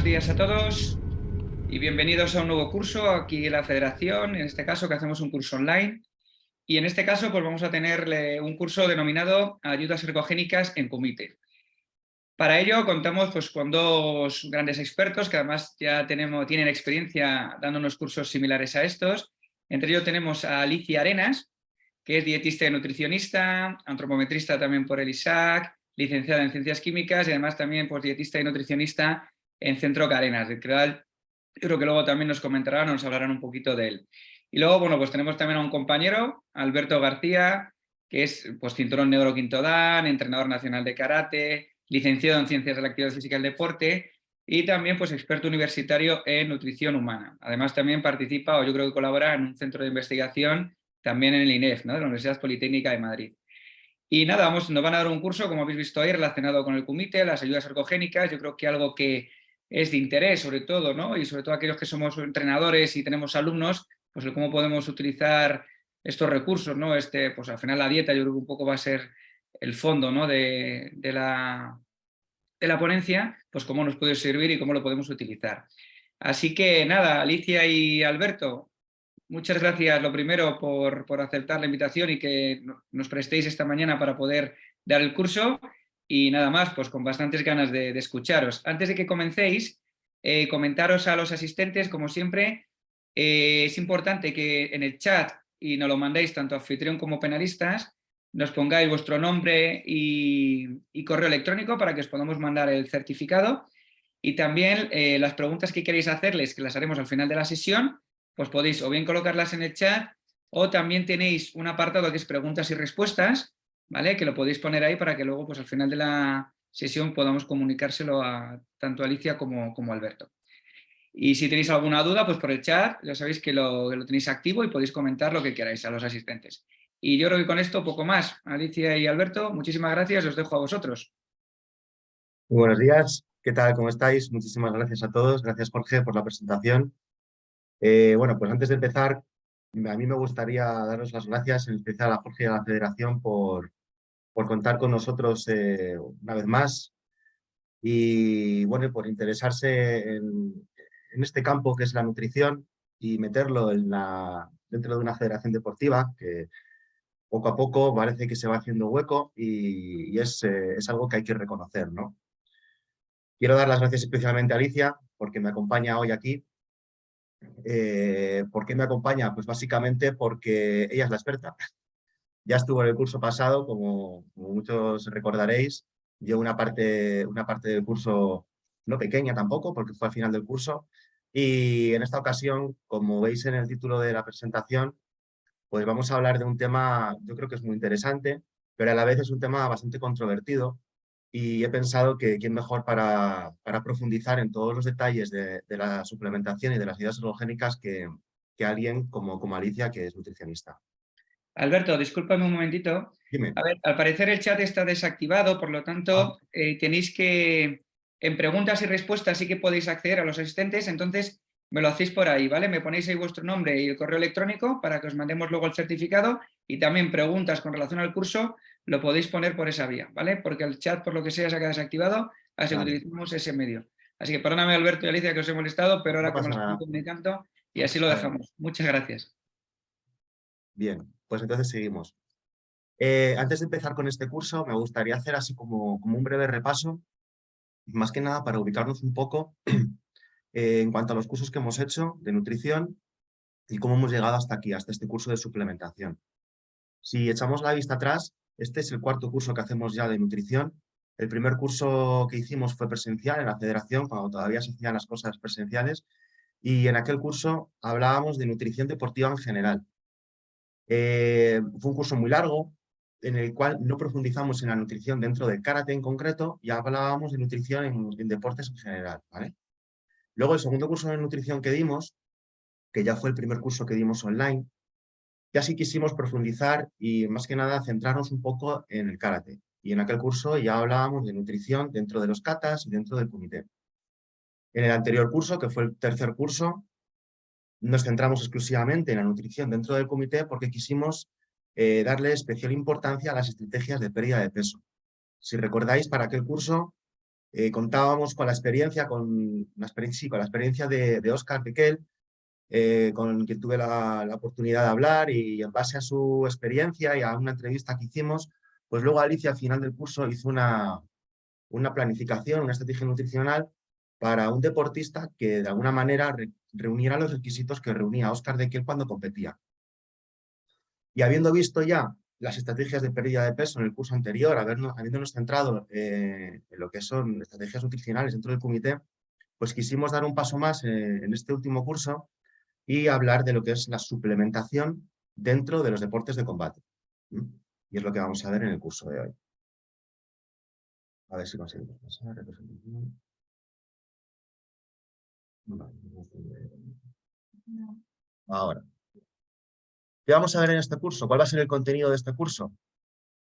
buenos días a todos y bienvenidos a un nuevo curso aquí en la Federación, en este caso que hacemos un curso online. Y en este caso pues vamos a tener un curso denominado Ayudas ergogénicas en Comité. Para ello contamos pues, con dos grandes expertos que además ya tienen experiencia dándonos cursos similares a estos. Entre ellos tenemos a Alicia Arenas, que es dietista y nutricionista, antropometrista también por el ISAC, licenciada en Ciencias Químicas y además también pues, dietista y nutricionista en Centro Carenas, del cual yo creo que luego también nos comentarán o nos hablarán un poquito de él. Y luego, bueno, pues tenemos también a un compañero, Alberto García, que es pues, cinturón negro quinto dan, entrenador nacional de karate, licenciado en Ciencias de la Actividad Física y el Deporte y también pues, experto universitario en nutrición humana. Además también participa o yo creo que colabora en un centro de investigación también en el INEF, ¿no? De la Universidad Politécnica de Madrid. Y nada, nos van a dar un curso, como habéis visto ahí, relacionado con el comité, las ayudas ergogénicas. Yo creo que algo que es de interés, sobre todo, ¿no? Y sobre todo aquellos que somos entrenadores y tenemos alumnos, pues el cómo podemos utilizar estos recursos, ¿no? Pues al final la dieta yo creo que un poco va a ser el fondo, ¿no? de la ponencia, pues cómo nos puede servir y cómo lo podemos utilizar. Así que nada, Alicia y Alberto, muchas gracias, lo primero, por aceptar la invitación y que nos prestéis esta mañana para poder dar el curso. Y nada más, pues con bastantes ganas de escucharos. Antes de que comencéis, comentaros a los asistentes, como siempre, es importante que en el chat, y nos lo mandéis tanto a anfitrión como penalistas, nos pongáis vuestro nombre y correo electrónico para que os podamos mandar el certificado. Y también las preguntas que queréis hacerles, que las haremos al final de la sesión, pues podéis o bien colocarlas en el chat o también tenéis un apartado que es preguntas y respuestas, ¿vale? Que lo podéis poner ahí para que luego pues al final de la sesión podamos comunicárselo a tanto a Alicia como a Alberto. Y si tenéis alguna duda, pues por el chat, ya sabéis que lo tenéis activo y podéis comentar lo que queráis a los asistentes. Y yo creo que con esto poco más. Alicia y Alberto, muchísimas gracias, os dejo a vosotros. Muy buenos días, ¿qué tal? ¿Cómo estáis? Muchísimas gracias a todos. Gracias, Jorge, por la presentación. Bueno, pues antes de empezar, a mí me gustaría daros las gracias, en especial a Jorge y a la Federación, por contar con nosotros una vez más y, bueno, por interesarse en este campo que es la nutrición y meterlo dentro de una federación deportiva que poco a poco parece que se va haciendo hueco y es algo que hay que reconocer, ¿no? Quiero dar las gracias especialmente a Alicia porque me acompaña hoy aquí. ¿Por qué me acompaña? Pues básicamente porque ella es la experta. Ya estuvo en el curso pasado, como muchos recordaréis. Dio una parte del curso no pequeña tampoco, porque fue al final del curso. Y en esta ocasión, como veis en el título de la presentación, pues vamos a hablar de un tema, yo creo que es muy interesante, pero a la vez es un tema bastante controvertido y he pensado que quién mejor para profundizar en todos los detalles de la suplementación y de las ideas ergogénicas que alguien como Alicia, que es nutricionista. Alberto, discúlpame un momentito. Dime. A ver, al parecer el chat está desactivado, por lo Ah, tanto, tenéis que, en preguntas y respuestas sí que podéis acceder a los asistentes, entonces me lo hacéis por ahí, ¿vale? Me ponéis ahí vuestro nombre y el correo electrónico para que os mandemos luego el certificado y también preguntas con relación al curso lo podéis poner por esa vía, ¿vale? Porque el chat, por lo que sea, se ha quedado desactivado, así que vale, utilizamos ese medio. Así que perdóname, Alberto y Alicia, que os he molestado, pero no ahora que me pasa lo están nada. comunicando y No así lo pasa nada. dejamos. Muchas gracias. Bien, pues entonces seguimos. Antes de empezar con este curso, me gustaría hacer así como un breve repaso, más que nada para ubicarnos un poco en cuanto a los cursos que hemos hecho de nutrición y cómo hemos llegado hasta aquí, hasta este curso de suplementación. Si echamos la vista atrás, este es el cuarto curso que hacemos ya de nutrición. El primer curso que hicimos fue presencial en la federación, cuando todavía se hacían las cosas presenciales, y en aquel curso hablábamos de nutrición deportiva en general. Fue un curso muy largo, en el cual no profundizamos en la nutrición dentro del karate en concreto y hablábamos de nutrición en deportes en general, ¿vale? Luego, el segundo curso de nutrición que dimos, que ya fue el primer curso que dimos online, ya sí quisimos profundizar y más que nada centrarnos un poco en el karate. Y en aquel curso ya hablábamos de nutrición dentro de los katas y dentro del comité. En el anterior curso, que fue el tercer curso, nos centramos exclusivamente en la nutrición dentro del comité porque quisimos darle especial importancia a las estrategias de pérdida de peso. Si recordáis, para aquel curso contábamos con la experiencia, con la experiencia de Óscar Bequel, con quien tuve la oportunidad de hablar, y en base a su experiencia y a una entrevista que hicimos, pues luego Alicia al final del curso hizo una planificación, una estrategia nutricional para un deportista que de alguna manera reuniera los requisitos que reunía Óscar Bequel cuando competía. Y habiendo visto ya las estrategias de pérdida de peso en el curso anterior, habiéndonos centrado en lo que son estrategias nutricionales dentro del comité, pues quisimos dar un paso más en este último curso y hablar de lo que es la suplementación dentro de los deportes de combate. ¿Mm? Y es lo que vamos a ver en el curso de hoy. A ver si conseguimos pasar. Ahora, ¿qué vamos a ver en este curso? ¿Cuál va a ser el contenido de este curso?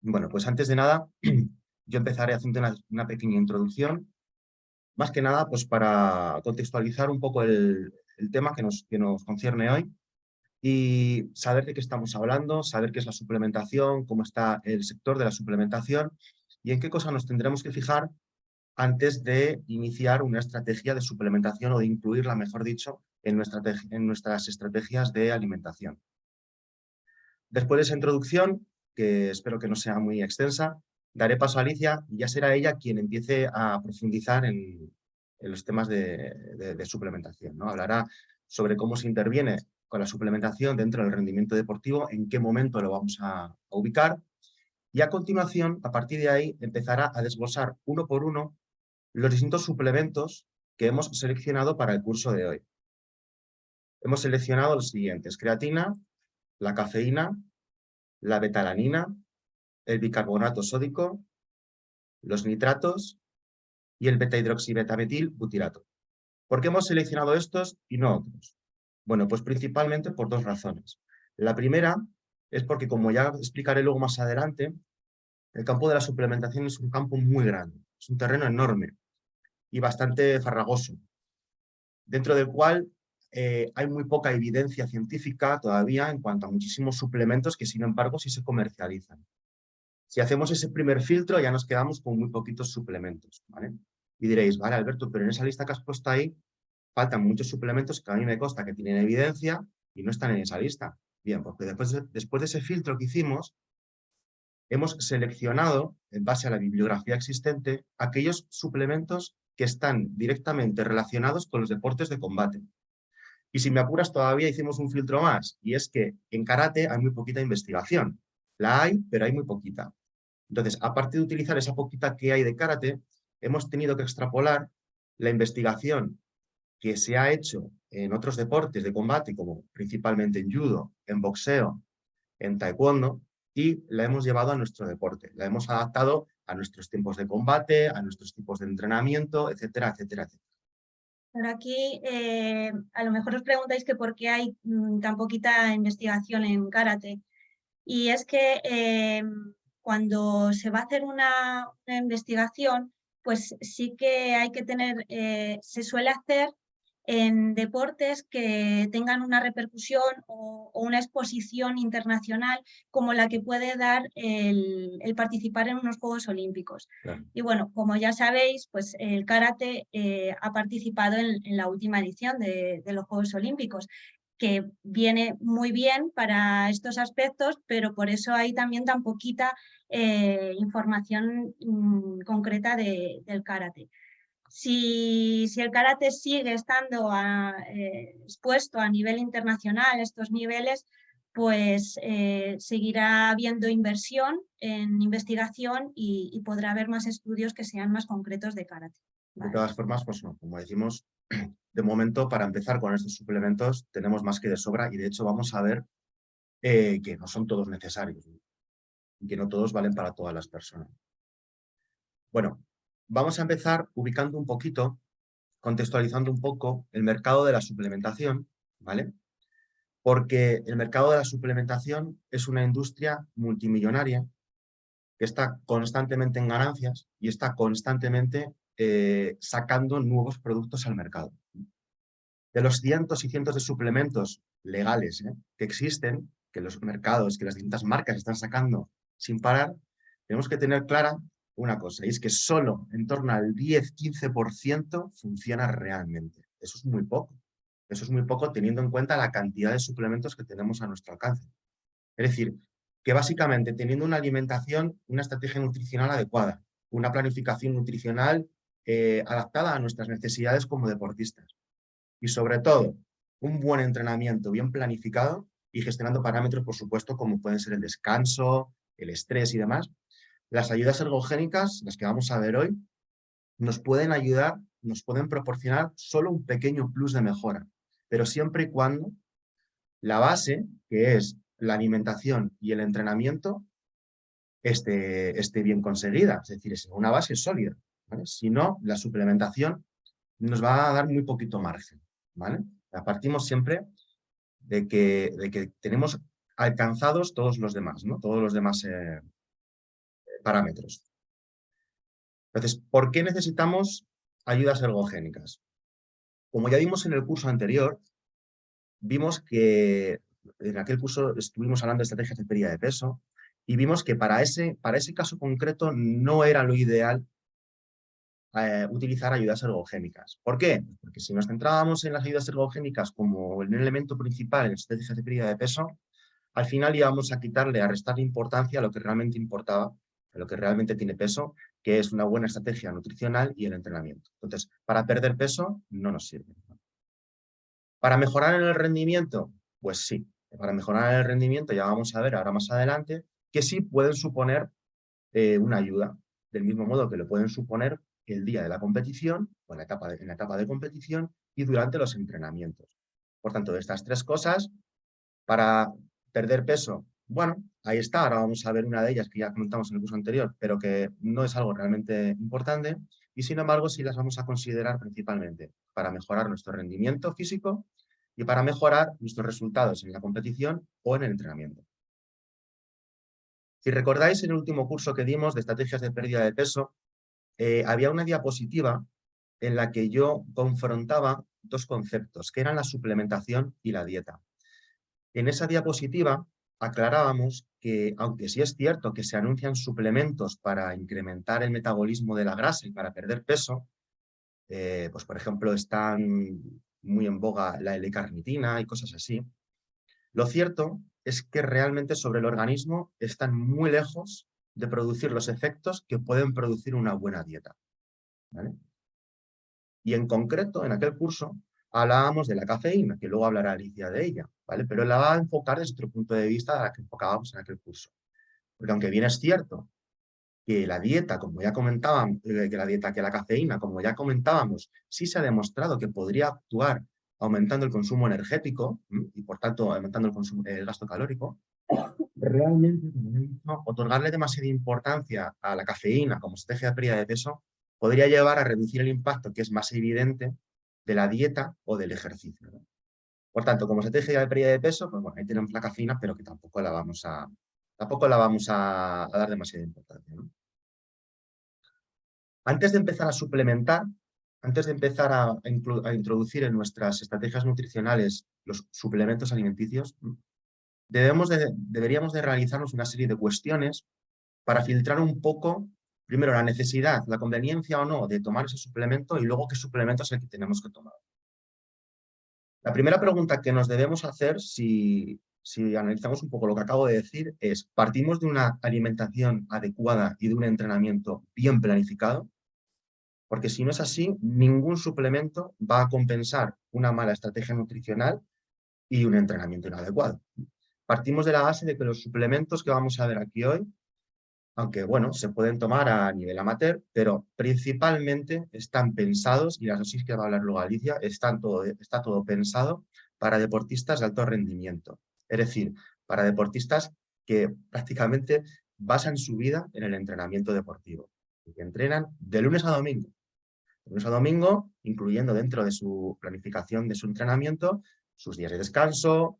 Bueno, pues antes de nada, yo empezaré haciendo una pequeña introducción, más que nada pues para contextualizar un poco el tema que nos concierne hoy y saber de qué estamos hablando, saber qué es la suplementación, cómo está el sector de la suplementación y en qué cosas nos tendremos que fijar antes de iniciar una estrategia de suplementación o de incluirla, mejor dicho, en nuestras estrategias de alimentación. Después de esa introducción, que espero que no sea muy extensa, daré paso a Alicia y ya será ella quien empiece a profundizar en los temas de suplementación, ¿no? Hablará sobre cómo se interviene con la suplementación dentro del rendimiento deportivo, en qué momento lo vamos a ubicar y a continuación, a partir de ahí, empezará a desglosar uno por uno los distintos suplementos que hemos seleccionado para el curso de hoy. Hemos seleccionado los siguientes: creatina, la cafeína, la betalanina, el bicarbonato sódico, los nitratos y el beta-hidroxibetametil-butirato. ¿Por qué hemos seleccionado estos y no otros? Bueno, pues principalmente por dos razones. La primera es porque, como ya explicaré luego más adelante, el campo de la suplementación es un campo muy grande, es un terreno enorme y bastante farragoso, dentro del cual hay muy poca evidencia científica todavía en cuanto a muchísimos suplementos que, sin embargo, sí se comercializan. Si hacemos ese primer filtro, ya nos quedamos con muy poquitos suplementos, ¿vale? Y diréis, vale, Alberto, pero en esa lista que has puesto ahí faltan muchos suplementos que a mí me consta que tienen evidencia y no están en esa lista. Bien, porque después de ese filtro que hicimos, hemos seleccionado, en base a la bibliografía existente, aquellos suplementos que están directamente relacionados con los deportes de combate. Y si me apuras, todavía hicimos un filtro más, y es que en karate hay muy poquita investigación. La hay, pero hay muy poquita. Entonces, aparte de utilizar esa poquita que hay de karate, hemos tenido que extrapolar la investigación que se ha hecho en otros deportes de combate, como principalmente en judo, en boxeo, en taekwondo, y la hemos llevado a nuestro deporte. La hemos adaptado a nuestros tiempos de combate, a nuestros tipos de entrenamiento, etcétera, etcétera, etcétera. Pero aquí a lo mejor os preguntáis que por qué hay tan poquita investigación en karate. Y es que cuando se va a hacer una investigación, pues sí que hay que tener, se suele hacer en deportes que tengan una repercusión o una exposición internacional como la que puede dar el participar en unos Juegos Olímpicos. Claro. Y bueno, como ya sabéis, pues el karate ha participado en la última edición de los Juegos Olímpicos, que viene muy bien para estos aspectos, pero por eso hay también tan poquita información concreta del karate. Si el karate sigue estando expuesto a nivel internacional, estos niveles, pues seguirá habiendo inversión en investigación y podrá haber más estudios que sean más concretos de karate. De todas formas, pues no, como decimos, de momento, para empezar con estos suplementos, tenemos más que de sobra y de hecho vamos a ver que no son todos necesarios y que no todos valen para todas las personas. Bueno, vamos a empezar ubicando un poquito, contextualizando un poco el mercado de la suplementación, ¿vale? Porque el mercado de la suplementación es una industria multimillonaria que está constantemente en ganancias y está constantemente sacando nuevos productos al mercado. De los cientos y cientos de suplementos legales que existen, que los mercados, que las distintas marcas están sacando sin parar, tenemos que tener clara una cosa, y es que solo en torno al 10-15% funciona realmente. Eso es muy poco. Eso es muy poco teniendo en cuenta la cantidad de suplementos que tenemos a nuestro alcance. Es decir, que básicamente teniendo una alimentación, una estrategia nutricional adecuada, una planificación nutricional adaptada a nuestras necesidades como deportistas y sobre todo un buen entrenamiento bien planificado y gestionando parámetros, por supuesto, como pueden ser el descanso, el estrés y demás, las ayudas ergogénicas, las que vamos a ver hoy, nos pueden ayudar, nos pueden proporcionar solo un pequeño plus de mejora, pero siempre y cuando la base, que es la alimentación y el entrenamiento, esté bien conseguida, es decir, es una base sólida, ¿vale? Si no, la suplementación nos va a dar muy poquito margen, ¿vale? Partimos siempre de que tenemos alcanzados todos los demás, ¿no? Todos los demás parámetros. Entonces, ¿por qué necesitamos ayudas ergogénicas? Como ya vimos en el curso anterior, vimos que en aquel curso estuvimos hablando de estrategias de pérdida de peso y vimos que para ese caso concreto no era lo ideal utilizar ayudas ergogénicas. ¿Por qué? Porque si nos centrábamos en las ayudas ergogénicas como el elemento principal en estrategias de pérdida de peso, al final íbamos a quitarle, a restarle importancia a lo que realmente importaba, a lo que realmente tiene peso, que es una buena estrategia nutricional y el entrenamiento. Entonces, para perder peso no nos sirve. ¿Para mejorar en el rendimiento? Pues sí, para mejorar en el rendimiento ya vamos a ver ahora más adelante que sí pueden suponer una ayuda, del mismo modo que lo pueden suponer el día de la competición, o en la etapa de competición y durante los entrenamientos. Por tanto, de estas tres cosas, para perder peso, bueno, ahí está, ahora vamos a ver una de ellas que ya comentamos en el curso anterior, pero que no es algo realmente importante, y sin embargo sí las vamos a considerar principalmente para mejorar nuestro rendimiento físico y para mejorar nuestros resultados en la competición o en el entrenamiento. Si recordáis en el último curso que dimos de estrategias de pérdida de peso, había una diapositiva en la que yo confrontaba dos conceptos, que eran la suplementación y la dieta. En esa diapositiva aclarábamos que, aunque sí es cierto que se anuncian suplementos para incrementar el metabolismo de la grasa y para perder peso, pues por ejemplo están muy en boga la L-carnitina y cosas así, lo cierto es que realmente sobre el organismo están muy lejos de producir los efectos que pueden producir una buena dieta, ¿vale? Y en concreto, en aquel curso, hablábamos de la cafeína, que luego hablará Alicia de ella, ¿vale? Pero la va a enfocar desde otro punto de vista a la que enfocábamos en aquel curso. Porque aunque bien es cierto que la dieta, como ya comentábamos, que la cafeína, como ya comentábamos, sí se ha demostrado que podría actuar aumentando el consumo energético y por tanto aumentando el gasto calórico, realmente, como he dicho, otorgarle demasiada importancia a la cafeína como estrategia de pérdida de peso podría llevar a reducir el impacto que es más evidente de la dieta o del ejercicio, ¿no? Por tanto, como estrategia de pérdida de peso, pues bueno, ahí tenemos la cafeína, pero que tampoco la vamos a dar demasiada importancia, ¿no? Antes de empezar a suplementar, antes de empezar a introducir en nuestras estrategias nutricionales los suplementos alimenticios, deberíamos de realizarnos una serie de cuestiones para filtrar un poco, primero, la necesidad, la conveniencia o no de tomar ese suplemento y luego qué suplemento es el que tenemos que tomar. La primera pregunta que nos debemos hacer, si analizamos un poco lo que acabo de decir, es, ¿partimos de una alimentación adecuada y de un entrenamiento bien planificado? Porque si no es así, ningún suplemento va a compensar una mala estrategia nutricional y un entrenamiento inadecuado. Partimos de la base de que los suplementos que vamos a ver aquí hoy, aunque bueno, se pueden tomar a nivel amateur, pero principalmente están pensados, y las dosis que va a hablar luego Alicia, está todo pensado para deportistas de alto rendimiento. Es decir, para deportistas que prácticamente basan su vida en el entrenamiento deportivo, y que entrenan de lunes a domingo. De lunes a domingo, incluyendo dentro de su planificación de su entrenamiento, sus días de descanso,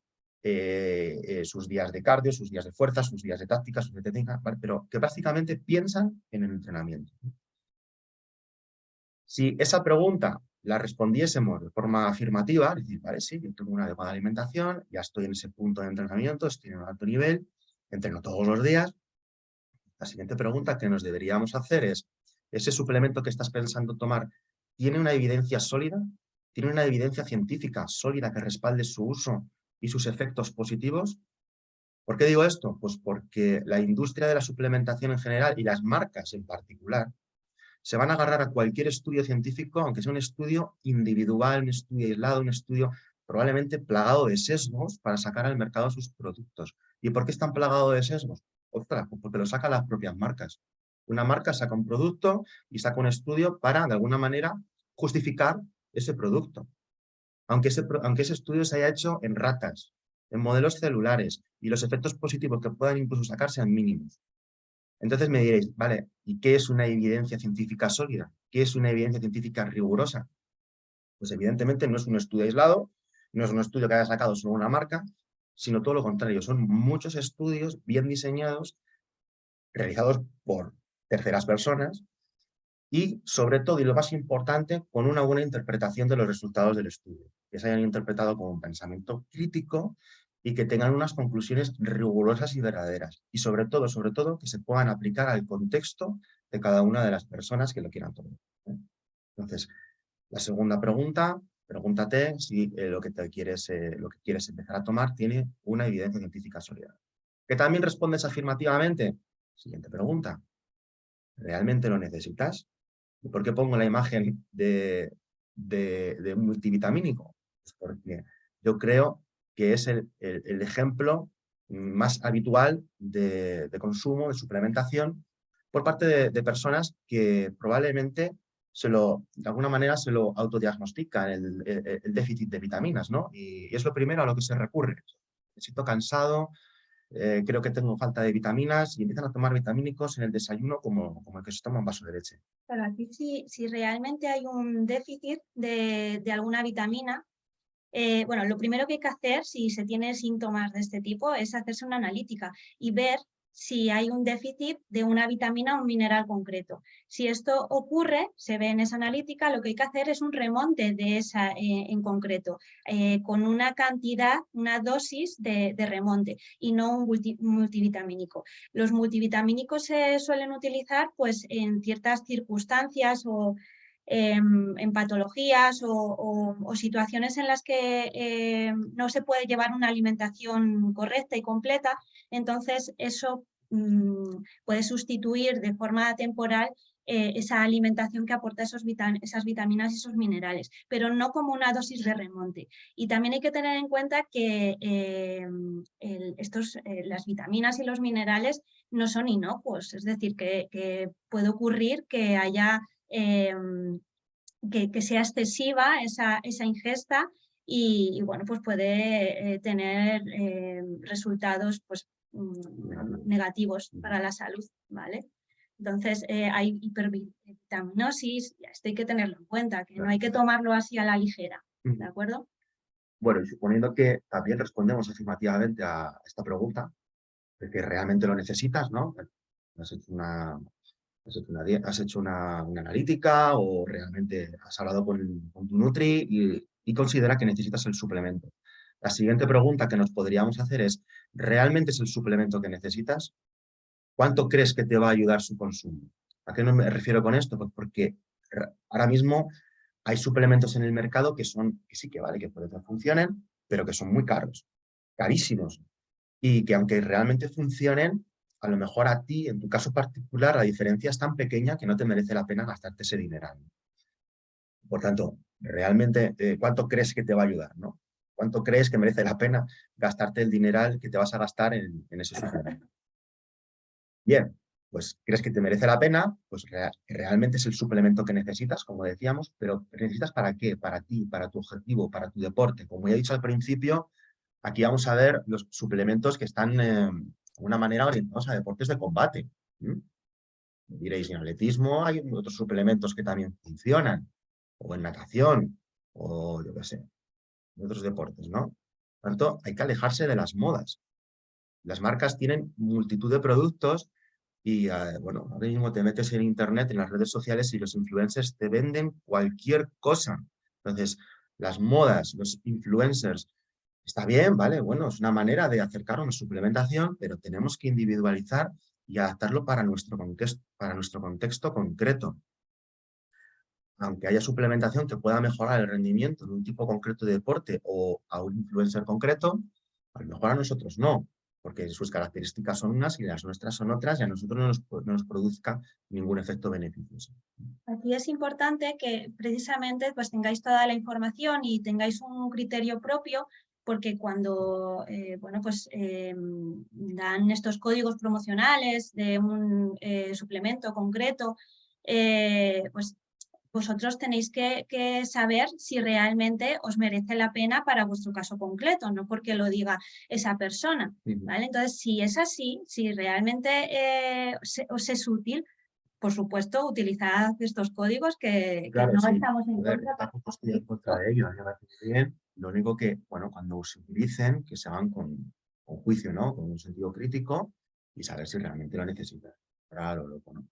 sus días de cardio, sus días de fuerza, sus días de táctica, sus días de técnica, ¿vale? Pero que básicamente piensan en el entrenamiento. Si esa pregunta la respondiésemos de forma afirmativa, es decir, vale, sí, yo tengo una adecuada alimentación, ya estoy en ese punto de entrenamiento, estoy en un alto nivel, entreno todos los días, La siguiente pregunta que nos deberíamos hacer es, ¿ese suplemento que estás pensando tomar tiene una evidencia sólida? ¿Tiene una evidencia científica sólida que respalde su uso y sus efectos positivos? ¿Por qué digo esto? Pues porque la industria de la suplementación en general y las marcas en particular se van a agarrar a cualquier estudio científico, aunque sea un estudio individual, un estudio aislado, un estudio probablemente plagado de sesgos para sacar al mercado sus productos. ¿Y por qué están plagados de sesgos? Ostras, pues porque lo sacan las propias marcas. Una marca saca un producto y saca un estudio para, de alguna manera, justificar ese producto. Aunque ese estudio se haya hecho en ratas, en modelos celulares, y los efectos positivos que puedan incluso sacar sean mínimos. Entonces me diréis, vale, ¿y qué es una evidencia científica sólida? ¿Qué es una evidencia científica rigurosa? Pues evidentemente no es un estudio aislado, no es un estudio que haya sacado solo una marca, sino todo lo contrario, son muchos estudios bien diseñados, realizados por terceras personas y, sobre todo, y lo más importante, con una buena interpretación de los resultados del estudio, que se hayan interpretado con un pensamiento crítico y que tengan unas conclusiones rigurosas y verdaderas. Y sobre todo, que se puedan aplicar al contexto de cada una de las personas que lo quieran tomar. Entonces, la segunda pregunta, pregúntate si lo que quieres empezar a tomar tiene una evidencia científica sólida. ¿Que también respondes afirmativamente? Siguiente pregunta. ¿Realmente lo necesitas? ¿Y por qué pongo la imagen de un multivitamínico? Pues porque yo creo que es el ejemplo más habitual de consumo, de suplementación, por parte de personas que probablemente de alguna manera se lo autodiagnostican, el déficit de vitaminas, ¿no? Y es lo primero a lo que se recurre. Me siento cansado, creo que tengo falta de vitaminas y empiezan a tomar vitamínicos en el desayuno como el que se toma un vaso de leche. Pero aquí si realmente hay un déficit de alguna vitamina, bueno, lo primero que hay que hacer si se tiene síntomas de este tipo es hacerse una analítica y ver si hay un déficit de una vitamina o un mineral concreto. Si esto ocurre, se ve en esa analítica, lo que hay que hacer es un remonte de esa en concreto, con una cantidad, una dosis de remonte y no un multivitamínico. Los multivitamínicos se suelen utilizar pues, en ciertas circunstancias o en patologías o situaciones en las que no se puede llevar una alimentación correcta y completa, entonces eso puede sustituir de forma temporal esa alimentación que aporta esas vitaminas y esos minerales, pero no como una dosis de remonte. Y también hay que tener en cuenta que las vitaminas y los minerales no son inocuos, es decir, que puede ocurrir que haya que sea excesiva esa ingesta y bueno, pues puede tener resultados pues, negativos para la salud, ¿vale? Entonces hay hipervitaminosis, esto hay que tenerlo en cuenta, que no hay que tomarlo así a la ligera, ¿de acuerdo? Bueno, y suponiendo que también respondemos afirmativamente a esta pregunta, de que realmente lo necesitas, ¿no? Has hecho una analítica o realmente has hablado con tu Nutri y considera que necesitas el suplemento. La siguiente pregunta que nos podríamos hacer es, ¿realmente es el suplemento que necesitas? ¿Cuánto crees que te va a ayudar su consumo? ¿A qué no me refiero con esto? Pues porque ahora mismo hay suplementos en el mercado que sí que vale, que puede que funcionen, pero que son muy caros, carísimos. Y que aunque realmente funcionen, a lo mejor a ti, en tu caso particular, la diferencia es tan pequeña que no te merece la pena gastarte ese dineral. Por tanto, realmente, ¿cuánto crees que te va a ayudar, ¿no? ¿Cuánto crees que merece la pena gastarte el dineral que te vas a gastar en ese suplemento? Bien, pues crees que te merece la pena, pues realmente es el suplemento que necesitas, como decíamos, pero ¿necesitas para qué? Para ti, para tu objetivo, para tu deporte. Como ya he dicho al principio, aquí vamos a ver los suplementos que están de una manera orientados a deportes de combate. Diréis, en atletismo hay otros suplementos que también funcionan, o en natación, o yo qué sé, en otros deportes, ¿no? Por tanto, hay que alejarse de las modas. Las marcas tienen multitud de productos y, bueno, ahora mismo te metes en internet, en las redes sociales y los influencers te venden cualquier cosa. Entonces, las modas, los influencers, está bien, ¿vale? Bueno, es una manera de acercar una suplementación, pero tenemos que individualizar y adaptarlo para nuestro contexto concreto. Aunque haya suplementación que pueda mejorar el rendimiento de un tipo concreto de deporte o a un influencer concreto, a lo mejor a nosotros no, porque sus características son unas y las nuestras son otras y a nosotros no nos produzca ningún efecto beneficioso. Aquí es importante que precisamente pues tengáis toda la información y tengáis un criterio propio, porque cuando dan estos códigos promocionales de un suplemento concreto, pues vosotros tenéis que saber si realmente os merece la pena para vuestro caso concreto, no porque lo diga esa persona, ¿vale? Entonces, si es así, si realmente os es útil, por supuesto, utilizad estos códigos que Claro, no sí. estamos en A ver, contra. tampoco estoy en contra de ello, a mí me parece muy bien. Lo único que, bueno, cuando se utilicen, que se hagan con juicio, ¿no? Con un sentido crítico y saber si realmente lo necesitan. Claro, loco, ¿no?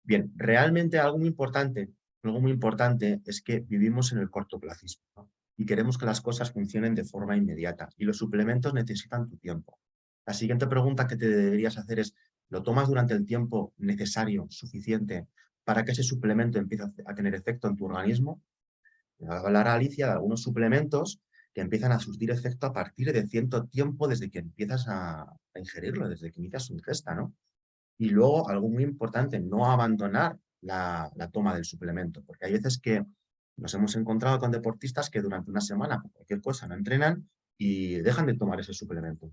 Bien, realmente algo muy importante es que vivimos en el cortoplacismo, ¿no? Y queremos que las cosas funcionen de forma inmediata y los suplementos necesitan tu tiempo. La siguiente pregunta que te deberías hacer es, ¿lo tomas durante el tiempo necesario, suficiente, para que ese suplemento empiece a tener efecto en tu organismo? Va a hablar Alicia de algunos suplementos que empiezan a surtir efecto a partir de cierto tiempo desde que empiezas a ingerirlo, desde que inicias su ingesta, ¿no? Y luego, algo muy importante, no abandonar la toma del suplemento, porque hay veces que nos hemos encontrado con deportistas que durante una semana, por cualquier cosa, no entrenan y dejan de tomar ese suplemento.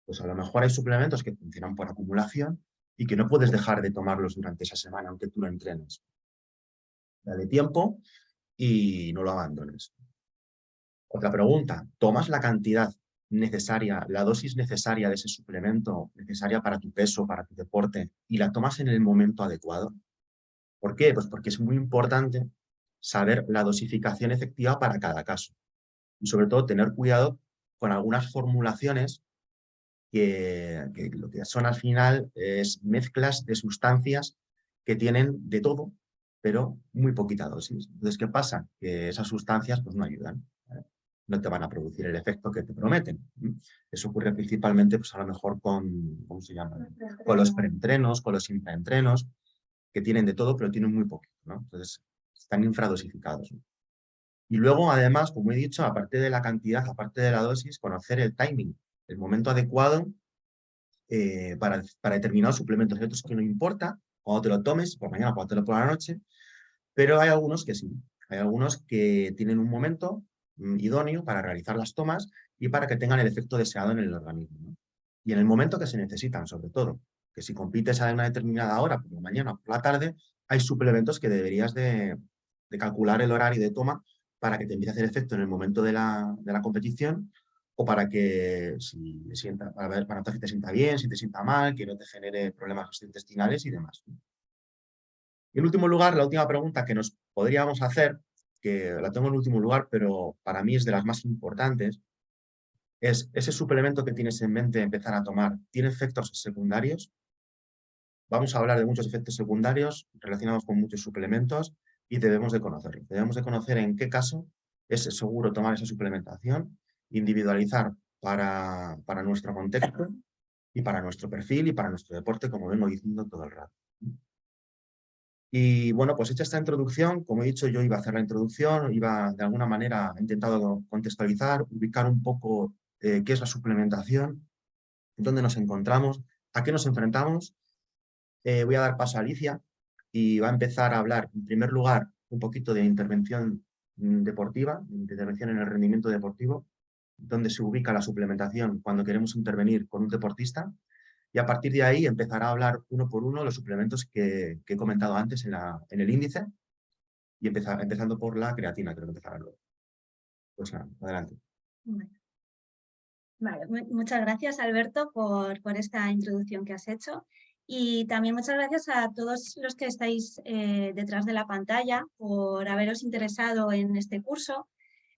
Pues a lo mejor hay suplementos que funcionan por acumulación y que no puedes dejar de tomarlos durante esa semana, aunque tú no entrenes. Dale tiempo y no lo abandones. Otra pregunta, ¿tomas la cantidad necesaria, la dosis necesaria de ese suplemento, necesaria para tu peso, para tu deporte, y la tomas en el momento adecuado? ¿Por qué? Pues porque es muy importante saber la dosificación efectiva para cada caso. Y sobre todo tener cuidado con algunas formulaciones que lo que son al final es mezclas de sustancias que tienen de todo, pero muy poquita dosis. Entonces, ¿qué pasa? Que esas sustancias pues, no ayudan, ¿vale? No te van a producir el efecto que te prometen. Eso ocurre principalmente, pues a lo mejor con, ¿cómo se llama? Con los preentrenos, con los intraentrenos, que tienen de todo, pero tienen muy poquito, ¿no? Entonces, están infradosificados, ¿no? Y luego, además, como he dicho, aparte de la cantidad, aparte de la dosis, conocer el timing, el momento adecuado para determinados suplementos. Hay otros que no importa cuando te lo tomes, por mañana, cuando te lo por la noche, pero hay algunos que sí. Hay algunos que tienen un momento idóneo para realizar las tomas y para que tengan el efecto deseado en el organismo, ¿no? Y en el momento que se necesitan, sobre todo. Que si compites a una determinada hora, por la mañana o por la tarde, hay suplementos que deberías de calcular el horario de toma para que te empiece a hacer efecto en el momento de la competición o para que si sienta, para ver, para notar si te sienta bien, si te sienta mal, que no te genere problemas intestinales y demás, ¿no? Y en último lugar, la última pregunta que nos podríamos hacer, que la tengo en último lugar, pero para mí es de las más importantes, es, ¿ese suplemento que tienes en mente empezar a tomar tiene efectos secundarios? Vamos a hablar de muchos efectos secundarios relacionados con muchos suplementos y debemos de conocerlo. Debemos de conocer en qué caso es seguro tomar esa suplementación, individualizar para nuestro contexto y para nuestro perfil y para nuestro deporte, como vengo diciendo todo el rato. Y bueno, pues hecha esta introducción, como he dicho, yo iba a hacer la introducción, iba de alguna manera, he intentado contextualizar, ubicar un poco qué es la suplementación, dónde nos encontramos, a qué nos enfrentamos. Voy a dar paso a Alicia y va a empezar a hablar, en primer lugar, un poquito de intervención deportiva, de intervención en el rendimiento deportivo, dónde se ubica la suplementación cuando queremos intervenir con un deportista. Y a partir de ahí empezará a hablar uno por uno los suplementos que he comentado antes en el índice y empezando por la creatina, creo que empezará luego. Pues nada, adelante. Vale, muchas gracias Alberto por esta introducción que has hecho y también muchas gracias a todos los que estáis detrás de la pantalla por haberos interesado en este curso.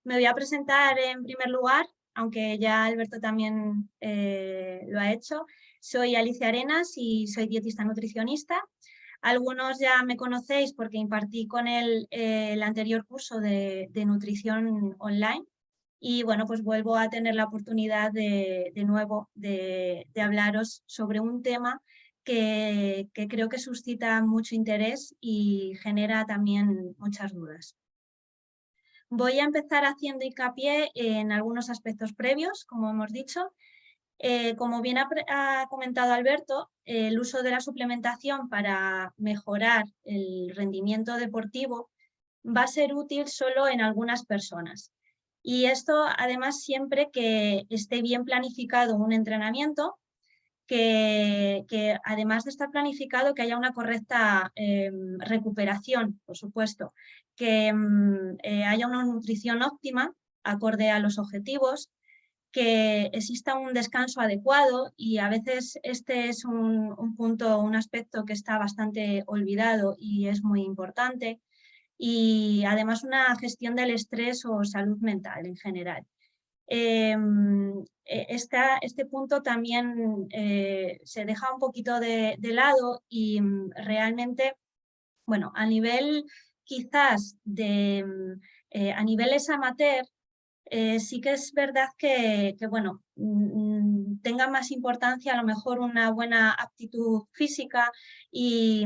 Me voy a presentar en primer lugar, aunque ya Alberto también lo ha hecho. Soy Alicia Arenas y soy dietista nutricionista. Algunos ya me conocéis porque impartí con él el anterior curso de nutrición online. Y bueno, pues vuelvo a tener la oportunidad de nuevo de hablaros sobre un tema que creo que suscita mucho interés y genera también muchas dudas. Voy a empezar haciendo hincapié en algunos aspectos previos, como hemos dicho. Como bien ha comentado Alberto, el uso de la suplementación para mejorar el rendimiento deportivo va a ser útil solo en algunas personas. Y esto además siempre que esté bien planificado un entrenamiento, que además de estar planificado, que haya una correcta recuperación, por supuesto, que haya una nutrición óptima acorde a los objetivos, que exista un descanso adecuado y a veces este es un punto, un aspecto que está bastante olvidado y es muy importante, y además una gestión del estrés o salud mental en general. Este punto también se deja un poquito de lado y realmente, bueno, a nivel quizás a niveles amateur, sí que es verdad que bueno, tenga más importancia a lo mejor una buena aptitud física y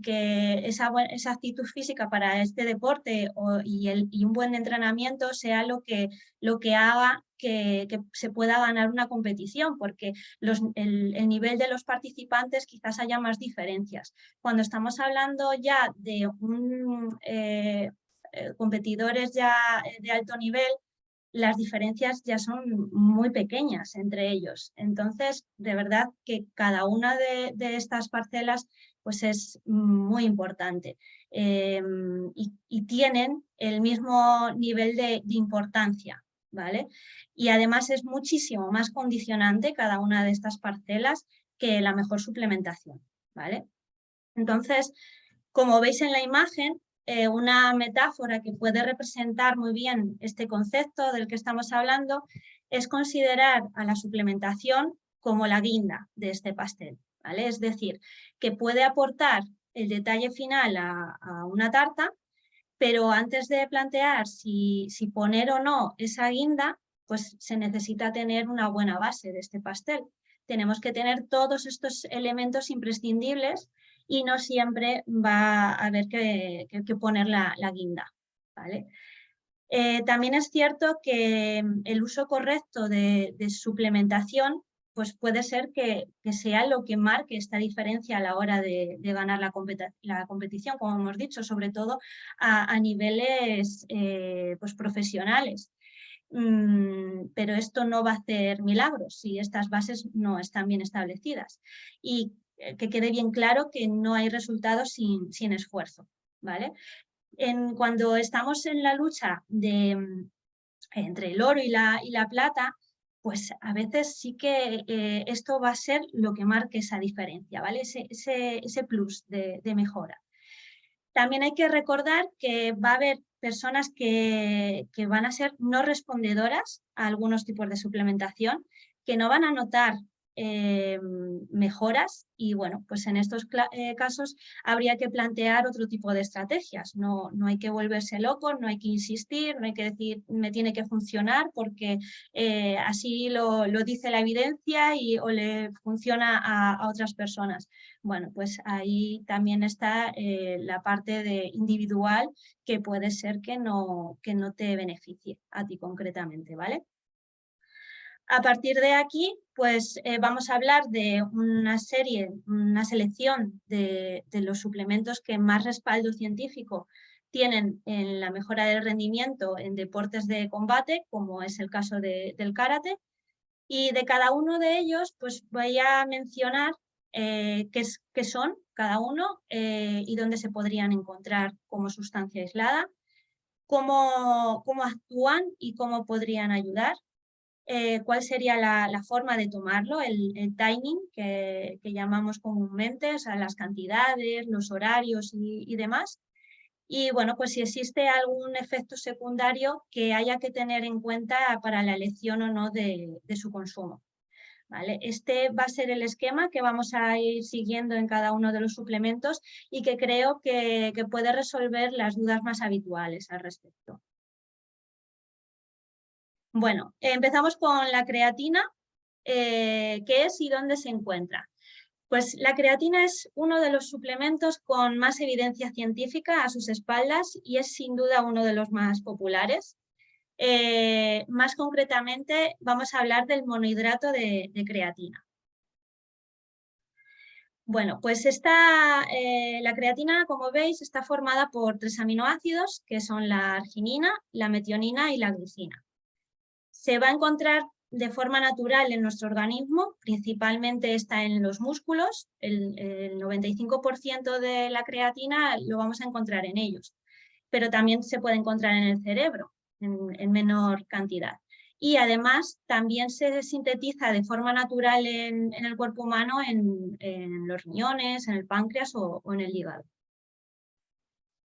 que esa actitud física para este deporte y un buen entrenamiento sea lo que haga que se pueda ganar una competición, porque el nivel de los participantes quizás haya más diferencias. Cuando estamos hablando ya de competidores ya de alto nivel, las diferencias ya son muy pequeñas entre ellos. Entonces, de verdad que cada una de estas parcelas pues es muy importante y tienen el mismo nivel de importancia, ¿vale? Y además es muchísimo más condicionante cada una de estas parcelas que la mejor suplementación, ¿vale? Entonces, como veis en la imagen, una metáfora que puede representar muy bien este concepto del que estamos hablando es considerar a la suplementación como la guinda de este pastel, ¿vale? Es decir, que puede aportar el detalle final a una tarta, pero antes de plantear si poner o no esa guinda, pues se necesita tener una buena base de este pastel. Tenemos que tener todos estos elementos imprescindibles y no siempre va a haber que poner la guinda, ¿vale? También es cierto que el uso correcto de suplementación pues puede ser que sea lo que marque esta diferencia a la hora de ganar la competición, como hemos dicho, sobre todo a niveles pues profesionales. Pero esto no va a hacer milagros si estas bases no están bien establecidas. Y que quede bien claro que no hay resultados sin esfuerzo, ¿vale? Cuando estamos en la lucha entre el oro y la plata, pues a veces sí que esto va a ser lo que marque esa diferencia, ¿vale? Ese plus de mejora. También hay que recordar que va a haber personas que van a ser no respondedoras a algunos tipos de suplementación, que no van a notar mejoras y bueno, pues en estos casos habría que plantear otro tipo de estrategias. No hay que volverse loco, no hay que insistir, no hay que decir me tiene que funcionar porque así lo dice la evidencia o le funciona a otras personas. Bueno, pues ahí también está la parte individual que puede ser que no te beneficie a ti concretamente, ¿vale? A partir de aquí, pues vamos a hablar de una selección de los suplementos que más respaldo científico tienen en la mejora del rendimiento en deportes de combate, como es el caso del karate. Y de cada uno de ellos, pues voy a mencionar qué son cada uno y dónde se podrían encontrar como sustancia aislada, cómo actúan y cómo podrían ayudar, cuál sería la forma de tomarlo, el timing que llamamos comúnmente, o sea, las cantidades, los horarios y demás. Y bueno, pues si existe algún efecto secundario que haya que tener en cuenta para la elección o no de su consumo, ¿vale? Este va a ser el esquema que vamos a ir siguiendo en cada uno de los suplementos y que creo que puede resolver las dudas más habituales al respecto. Bueno, empezamos con la creatina, qué es y dónde se encuentra. Pues la creatina es uno de los suplementos con más evidencia científica a sus espaldas y es sin duda uno de los más populares. Más concretamente vamos a hablar del monohidrato de creatina. Bueno, pues la creatina, como veis, está formada por 3 aminoácidos, que son la arginina, la metionina y la glicina. Se va a encontrar de forma natural en nuestro organismo, principalmente está en los músculos, el 95% de la creatina lo vamos a encontrar en ellos, pero también se puede encontrar en el cerebro, en menor cantidad. Y además también se sintetiza de forma natural en el cuerpo humano en los riñones, en el páncreas o en el hígado.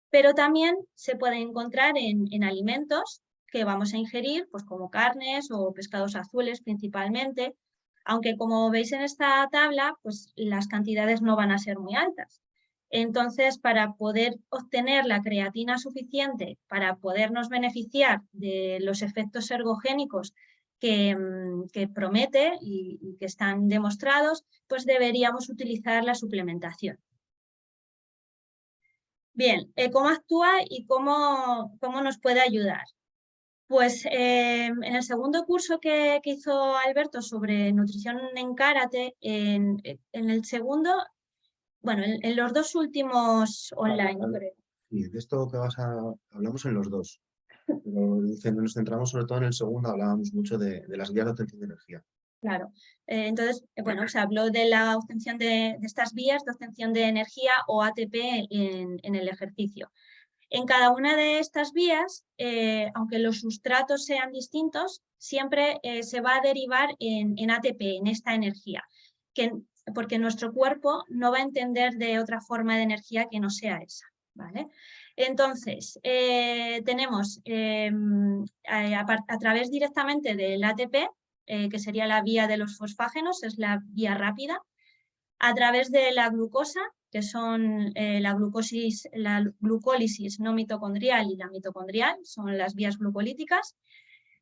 Pero también se puede encontrar en alimentos que vamos a ingerir, pues como carnes o pescados azules principalmente, aunque como veis en esta tabla, pues las cantidades no van a ser muy altas. Entonces, para poder obtener la creatina suficiente para podernos beneficiar de los efectos ergogénicos que promete y que están demostrados, pues deberíamos utilizar la suplementación. Bien, ¿cómo actúa y cómo nos puede ayudar? Pues en el segundo curso que hizo Alberto sobre nutrición en karate, en el segundo, bueno, en los 2 últimos online, creo. Y de esto que hablamos en los 2. Pero nos centramos sobre todo en el segundo, hablábamos mucho de las vías de obtención de energía. Claro. Entonces, bueno, se habló de la obtención de estas vías de obtención de energía o ATP en el ejercicio. En cada una de estas vías, aunque los sustratos sean distintos, siempre se va a derivar en ATP, en esta energía, porque nuestro cuerpo no va a entender de otra forma de energía que no sea esa, ¿vale? Entonces, tenemos a través directamente del ATP, que sería la vía de los fosfágenos, es la vía rápida, a través de la glucosa, que son la glucólisis no mitocondrial y la mitocondrial, son las vías glucolíticas,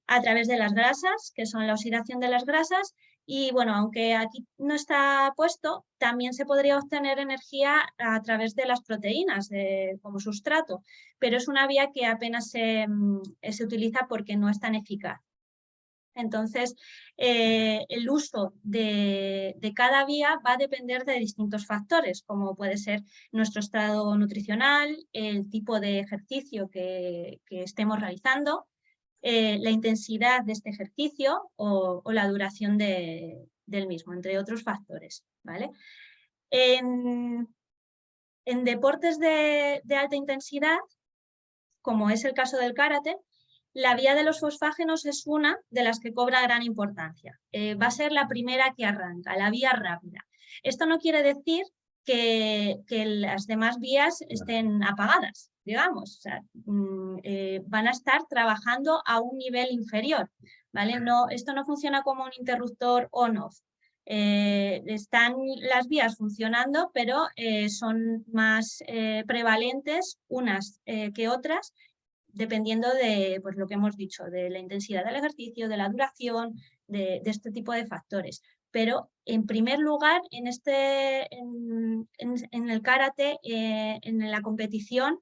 a través de las grasas, que son la oxidación de las grasas, y bueno, aunque aquí no está puesto, también se podría obtener energía a través de las proteínas como sustrato, pero es una vía que apenas se utiliza porque no es tan eficaz. Entonces, el uso de cada vía va a depender de distintos factores, como puede ser nuestro estado nutricional, el tipo de ejercicio que estemos realizando, la intensidad de este ejercicio o la duración del mismo, entre otros factores, ¿vale? En deportes de alta intensidad, como es el caso del karate, la vía de los fosfágenos es una de las que cobra gran importancia. Va a ser la primera que arranca, la vía rápida. Esto no quiere decir que las demás vías estén apagadas, digamos. O sea, van a estar trabajando a un nivel inferior, ¿vale? Esto no funciona como un interruptor on-off. Están las vías funcionando, pero son más prevalentes unas que otras, dependiendo de pues, lo que hemos dicho, de la intensidad del ejercicio, de la duración, de este tipo de factores. Pero en primer lugar, en el karate, en la competición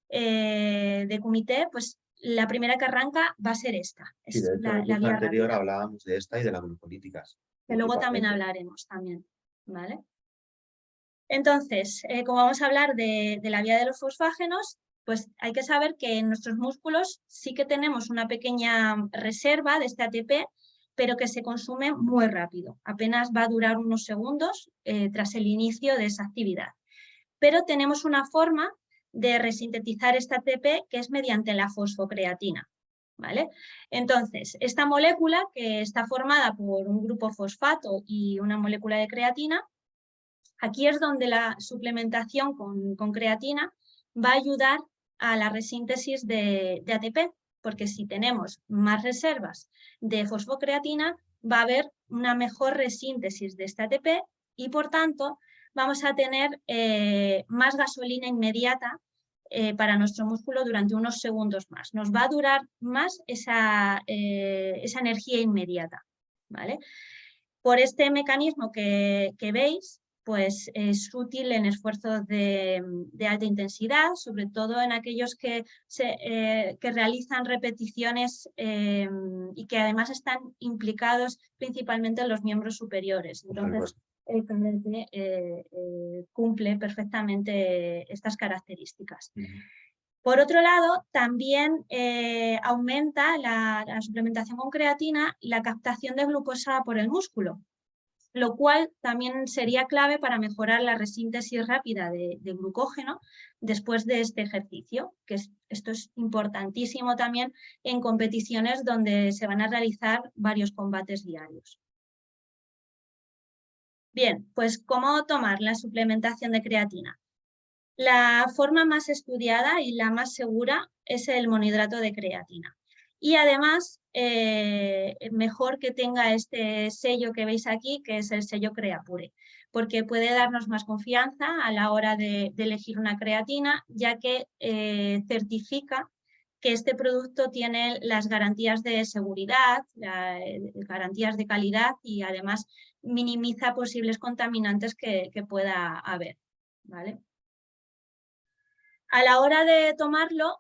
de comité, pues la primera que arranca va a ser esta. Sí, de hecho, en el curso anterior hablábamos de esta y de las glucolíticas. Que luego también hablaremos también, ¿vale? Entonces, como vamos a hablar de la vía de los fosfágenos, pues hay que saber que en nuestros músculos sí que tenemos una pequeña reserva de este ATP, pero que se consume muy rápido. Apenas va a durar unos segundos tras el inicio de esa actividad. Pero tenemos una forma de resintetizar este ATP que es mediante la fosfocreatina, ¿vale? Entonces, esta molécula, que está formada por un grupo fosfato y una molécula de creatina, aquí es donde la suplementación con creatina va a ayudar a la resíntesis de ATP, porque si tenemos más reservas de fosfocreatina, va a haber una mejor resíntesis de este ATP y, por tanto, vamos a tener más gasolina inmediata para nuestro músculo durante unos segundos más. Nos va a durar más esa energía inmediata, ¿vale? Por este mecanismo que veis, pues es útil en esfuerzos de alta intensidad, sobre todo en aquellos que realizan repeticiones y que además están implicados principalmente en los miembros superiores. Entonces, el karate cumple perfectamente estas características. Por otro lado, también aumenta la suplementación con creatina la captación de glucosa por el músculo, lo cual también sería clave para mejorar la resíntesis rápida de glucógeno después de este ejercicio, que esto es importantísimo también en competiciones donde se van a realizar varios combates diarios. Bien, pues ¿cómo tomar la suplementación de creatina? La forma más estudiada y la más segura es el monohidrato de creatina. Y además, mejor que tenga este sello que veis aquí, que es el sello Creapure, porque puede darnos más confianza a la hora de elegir una creatina, ya que certifica que este producto tiene las garantías de seguridad, garantías de calidad y además minimiza posibles contaminantes que pueda haber, ¿vale? A la hora de tomarlo,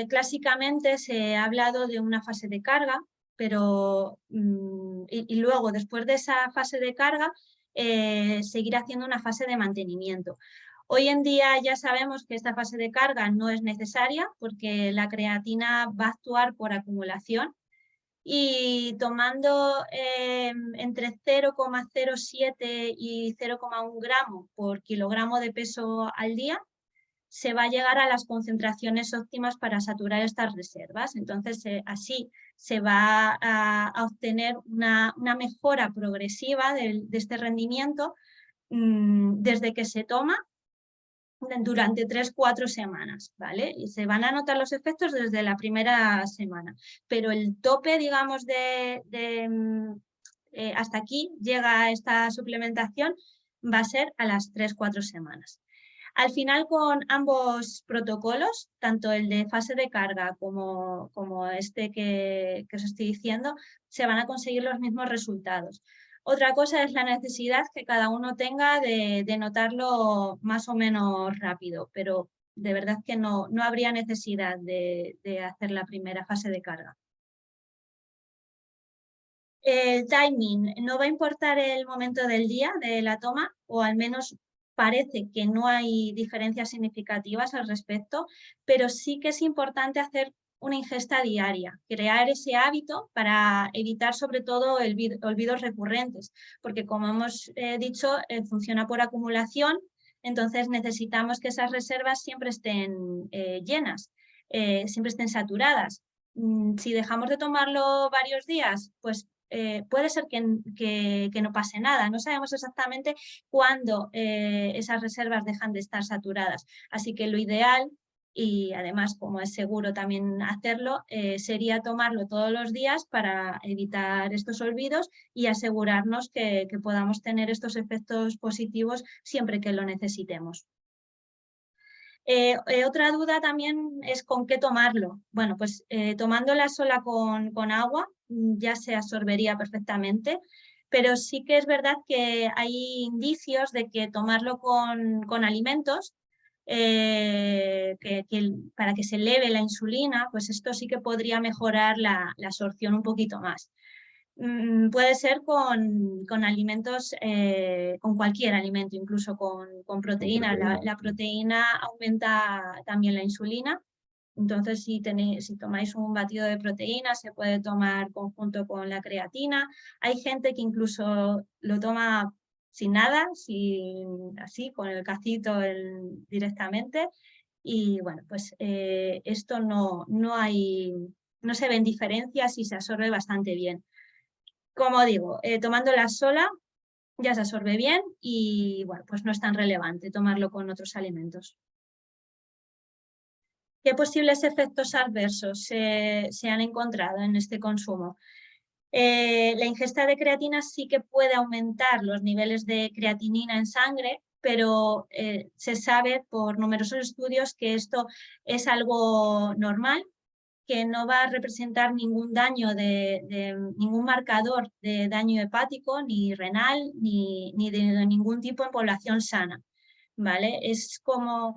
clásicamente se ha hablado de una fase de carga, pero y luego, después de esa fase de carga, seguir haciendo una fase de mantenimiento. Hoy en día ya sabemos que esta fase de carga no es necesaria porque la creatina va a actuar por acumulación y tomando entre 0,07 y 0,1 gramos por kilogramo de peso al día, se va a llegar a las concentraciones óptimas para saturar estas reservas. Entonces, así se va a obtener una mejora progresiva de este rendimiento desde que se toma durante 3-4 semanas, ¿vale? Y se van a notar los efectos desde la primera semana. Pero el tope, digamos, hasta aquí llega esta suplementación, va a ser a las 3-4 semanas. Al final, con ambos protocolos, tanto el de fase de carga como este que os estoy diciendo, se van a conseguir los mismos resultados. Otra cosa es la necesidad que cada uno tenga de notarlo más o menos rápido, pero de verdad que no habría necesidad de hacer la primera fase de carga. El timing, no va a importar el momento del día de la toma, o al menos parece que no hay diferencias significativas al respecto, pero sí que es importante hacer una ingesta diaria, crear ese hábito para evitar sobre todo olvidos recurrentes, porque como hemos dicho, funciona por acumulación, entonces necesitamos que esas reservas siempre estén llenas, siempre estén saturadas. Si dejamos de tomarlo varios días, pues puede ser que no pase nada. No sabemos exactamente cuándo esas reservas dejan de estar saturadas. Así que lo ideal, y además como es seguro también hacerlo, sería tomarlo todos los días para evitar estos olvidos y asegurarnos que podamos tener estos efectos positivos siempre que lo necesitemos. Otra duda también es con qué tomarlo. Bueno, pues tomándola sola con agua ya se absorbería perfectamente, pero sí que es verdad que hay indicios de que tomarlo con alimentos para que se eleve la insulina, pues esto sí que podría mejorar la absorción un poquito más. Puede ser con alimentos, con cualquier alimento, incluso con proteínas. La proteína aumenta también la insulina, entonces si tomáis un batido de proteína se puede tomar conjunto con la creatina. Hay gente que incluso lo toma sin nada, así con el cacito directamente, y bueno, pues esto no se ven diferencias y se absorbe bastante bien. Como digo, tomándola sola ya se absorbe bien y bueno, pues no es tan relevante tomarlo con otros alimentos. ¿Qué posibles efectos adversos se han encontrado en este consumo? La ingesta de creatina sí que puede aumentar los niveles de creatinina en sangre, pero se sabe por numerosos estudios que esto es algo normal, que no va a representar ningún daño ningún marcador de daño hepático, ni renal, ni de ningún tipo en población sana, ¿vale? Es como,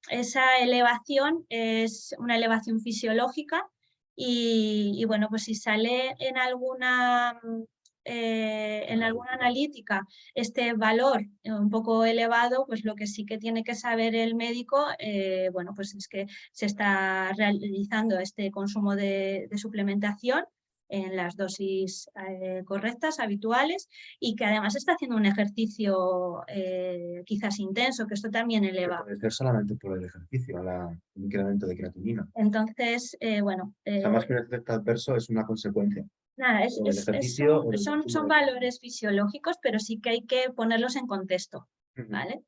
esa elevación es una elevación fisiológica y bueno, pues si sale en alguna analítica este valor un poco elevado, pues lo que sí que tiene que saber el médico, bueno, pues es que se está realizando este consumo de suplementación en las dosis correctas, habituales, y que además está haciendo un ejercicio quizás intenso, que esto también eleva. Puede ser solamente por el ejercicio, el incremento de creatinina. Entonces, bueno... O sea, más que un efecto adverso, es una consecuencia. Nada, O el ejercicio o el consumo son de valores fisiológicos, pero sí que hay que ponerlos en contexto, Ujú. ¿vale?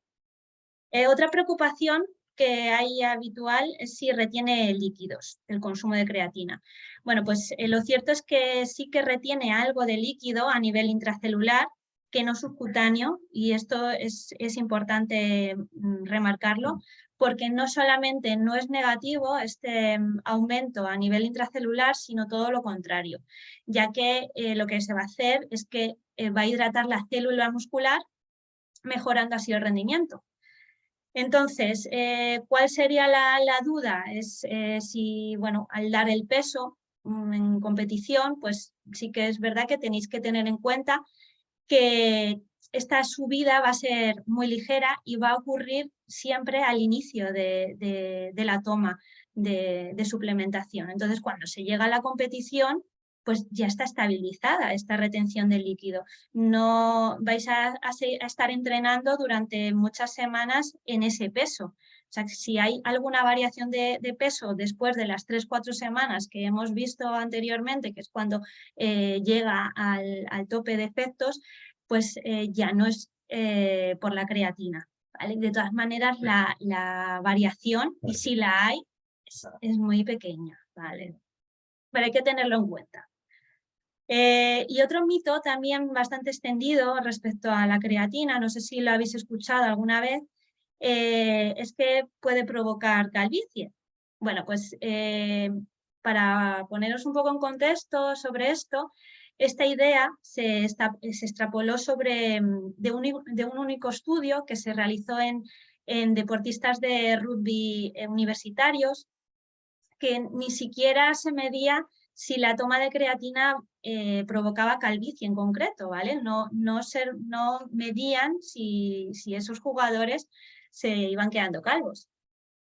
Otra preocupación que hay habitual es si retiene líquidos, el consumo de creatina. Bueno, pues lo cierto es que sí que retiene algo de líquido a nivel intracelular, que no subcutáneo, y esto es importante remarcarlo, porque no solamente no es negativo este aumento a nivel intracelular, sino todo lo contrario, ya que lo que se va a hacer es que va a hidratar la célula muscular, mejorando así el rendimiento. Entonces, ¿cuál sería la duda? Es si, bueno, al dar el peso en competición, pues sí que es verdad que tenéis que tener en cuenta que esta subida va a ser muy ligera y va a ocurrir siempre al inicio de la toma de suplementación. Entonces, cuando se llega a la competición, pues ya está estabilizada esta retención de líquido. No vais a estar entrenando durante muchas semanas en ese peso. O sea, si hay alguna variación de peso después de las 3-4 semanas que hemos visto anteriormente, que es cuando llega al tope de efectos, pues ya no es por la creatina, ¿vale? De todas maneras, la variación, y si la hay, es muy pequeña, ¿vale? Pero hay que tenerlo en cuenta. Y otro mito también bastante extendido respecto a la creatina, no sé si lo habéis escuchado alguna vez, es que puede provocar calvicie. Bueno, pues para poneros un poco en contexto sobre esto, esta idea se extrapoló de un único estudio que se realizó en deportistas de rugby universitarios, que ni siquiera se medía si la toma de creatina provocaba calvicie en concreto, ¿vale? No medían si esos jugadores se iban quedando calvos.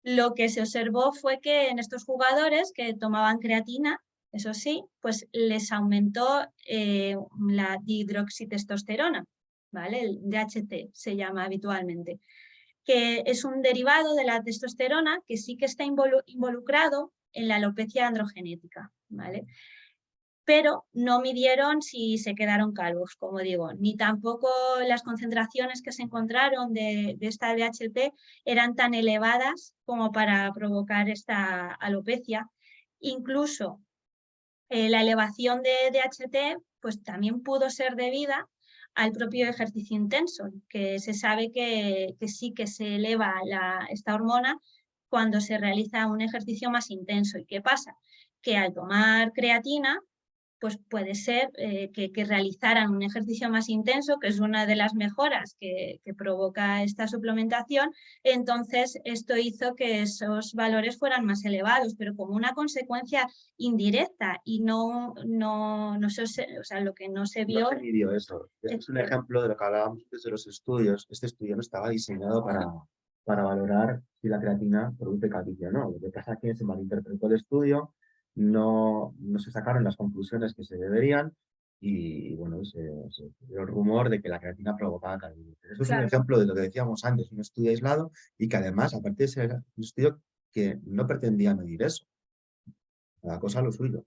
Lo que se observó fue que en estos jugadores que tomaban creatina, eso sí, pues les aumentó la dihidroxitestosterona, ¿vale? El DHT se llama habitualmente, que es un derivado de la testosterona que sí que está involucrado en la alopecia androgenética, ¿vale? Pero no midieron si se quedaron calvos, como digo, ni tampoco las concentraciones que se encontraron de esta DHT eran tan elevadas como para provocar esta alopecia. Incluso la elevación de DHT pues también pudo ser debida al propio ejercicio intenso, que se sabe que sí que se eleva esta hormona cuando se realiza un ejercicio más intenso. ¿Y qué pasa? Que al tomar creatina, pues puede ser que realizaran un ejercicio más intenso, que es una de las mejoras que provoca esta suplementación. Entonces, esto hizo que esos valores fueran más elevados, pero como una consecuencia indirecta y no se, o sea, lo que no se vio... No se midió eso. Es un ejemplo de lo que hablábamos antes de los estudios. Este estudio no estaba diseñado para valorar si la creatina produce calvicie o no. Lo que pasa es que se malinterpretó el estudio, no se sacaron las conclusiones que se deberían y bueno, se dio el rumor de que la creatina provocaba calvicie. Eso es un ejemplo de lo que decíamos antes, un estudio aislado y que además, aparte de ser un estudio que no pretendía medir eso. Cada cosa lo suyo.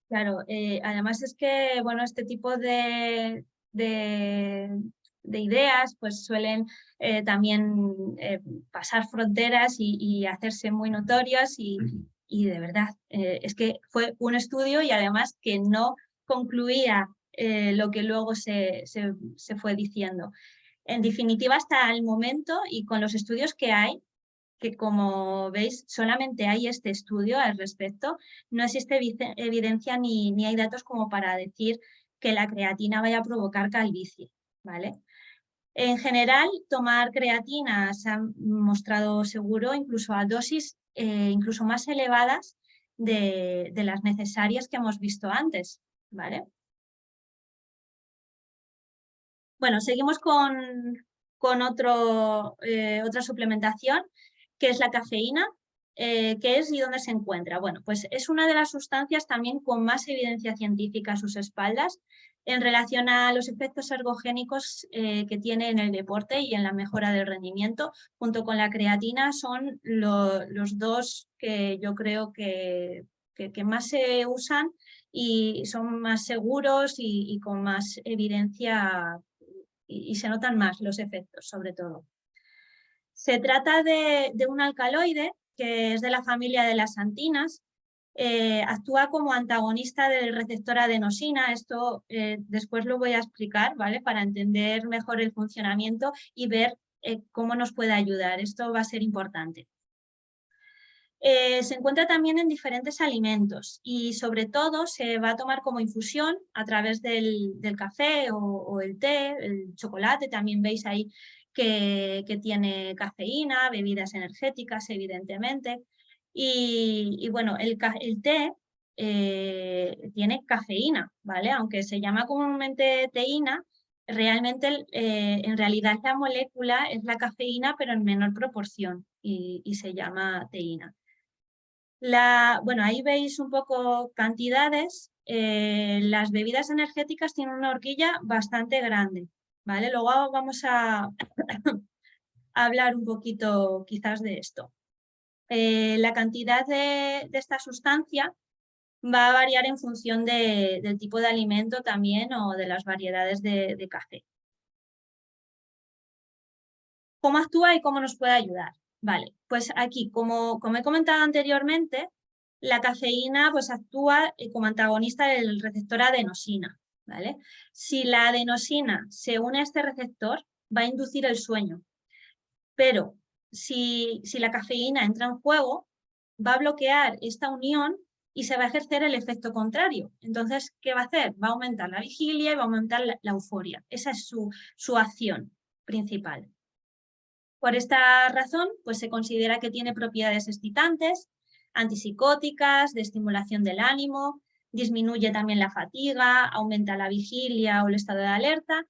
Claro, además es que, bueno, este tipo de ideas pues suelen también pasar fronteras y hacerse muy notorias y de verdad, es que fue un estudio y además que no concluía lo que luego se fue diciendo. En definitiva, hasta el momento y con los estudios que hay, que como veis solamente hay este estudio al respecto, no existe evidencia ni hay datos como para decir que la creatina vaya a provocar calvicie, ¿vale? En general, tomar creatina se ha mostrado seguro incluso a dosis incluso más elevadas de las necesarias que hemos visto antes, ¿vale? Bueno, seguimos con otra suplementación, que es la cafeína. ¿Qué es y dónde se encuentra? Bueno, pues es una de las sustancias también con más evidencia científica a sus espaldas en relación a los efectos ergogénicos que tiene en el deporte y en la mejora del rendimiento. Junto con la creatina son los dos que yo creo que más se usan y son más seguros y con más evidencia y se notan más los efectos, sobre todo. Se trata de un alcaloide que es de la familia de las antinas, actúa como antagonista del receptor adenosina. Esto después lo voy a explicar, ¿vale? Para entender mejor el funcionamiento y ver cómo nos puede ayudar. Esto va a ser importante. Se encuentra también en diferentes alimentos y sobre todo se va a tomar como infusión a través del café o el té, el chocolate. También veis ahí que tiene cafeína, bebidas energéticas evidentemente. Y bueno, el té tiene cafeína, ¿vale? Aunque se llama comúnmente teína, realmente en realidad la molécula es la cafeína pero en menor proporción y se llama teína. Bueno, ahí veis un poco cantidades. Las bebidas energéticas tienen una horquilla bastante grande, ¿vale? Luego vamos a hablar un poquito quizás de esto. La cantidad de esta sustancia va a variar en función del tipo de alimento también o de las variedades de café. ¿Cómo actúa y cómo nos puede ayudar? Vale, pues aquí, como he comentado anteriormente, la cafeína pues, actúa como antagonista del receptor adenosina, ¿vale? Si la adenosina se une a este receptor, va a inducir el sueño, pero si la cafeína entra en juego, va a bloquear esta unión y se va a ejercer el efecto contrario. Entonces, ¿qué va a hacer? Va a aumentar la vigilia y va a aumentar la euforia. Esa es su acción principal. Por esta razón, pues se considera que tiene propiedades excitantes, antipsicóticas, de estimulación del ánimo, disminuye también la fatiga, aumenta la vigilia o el estado de alerta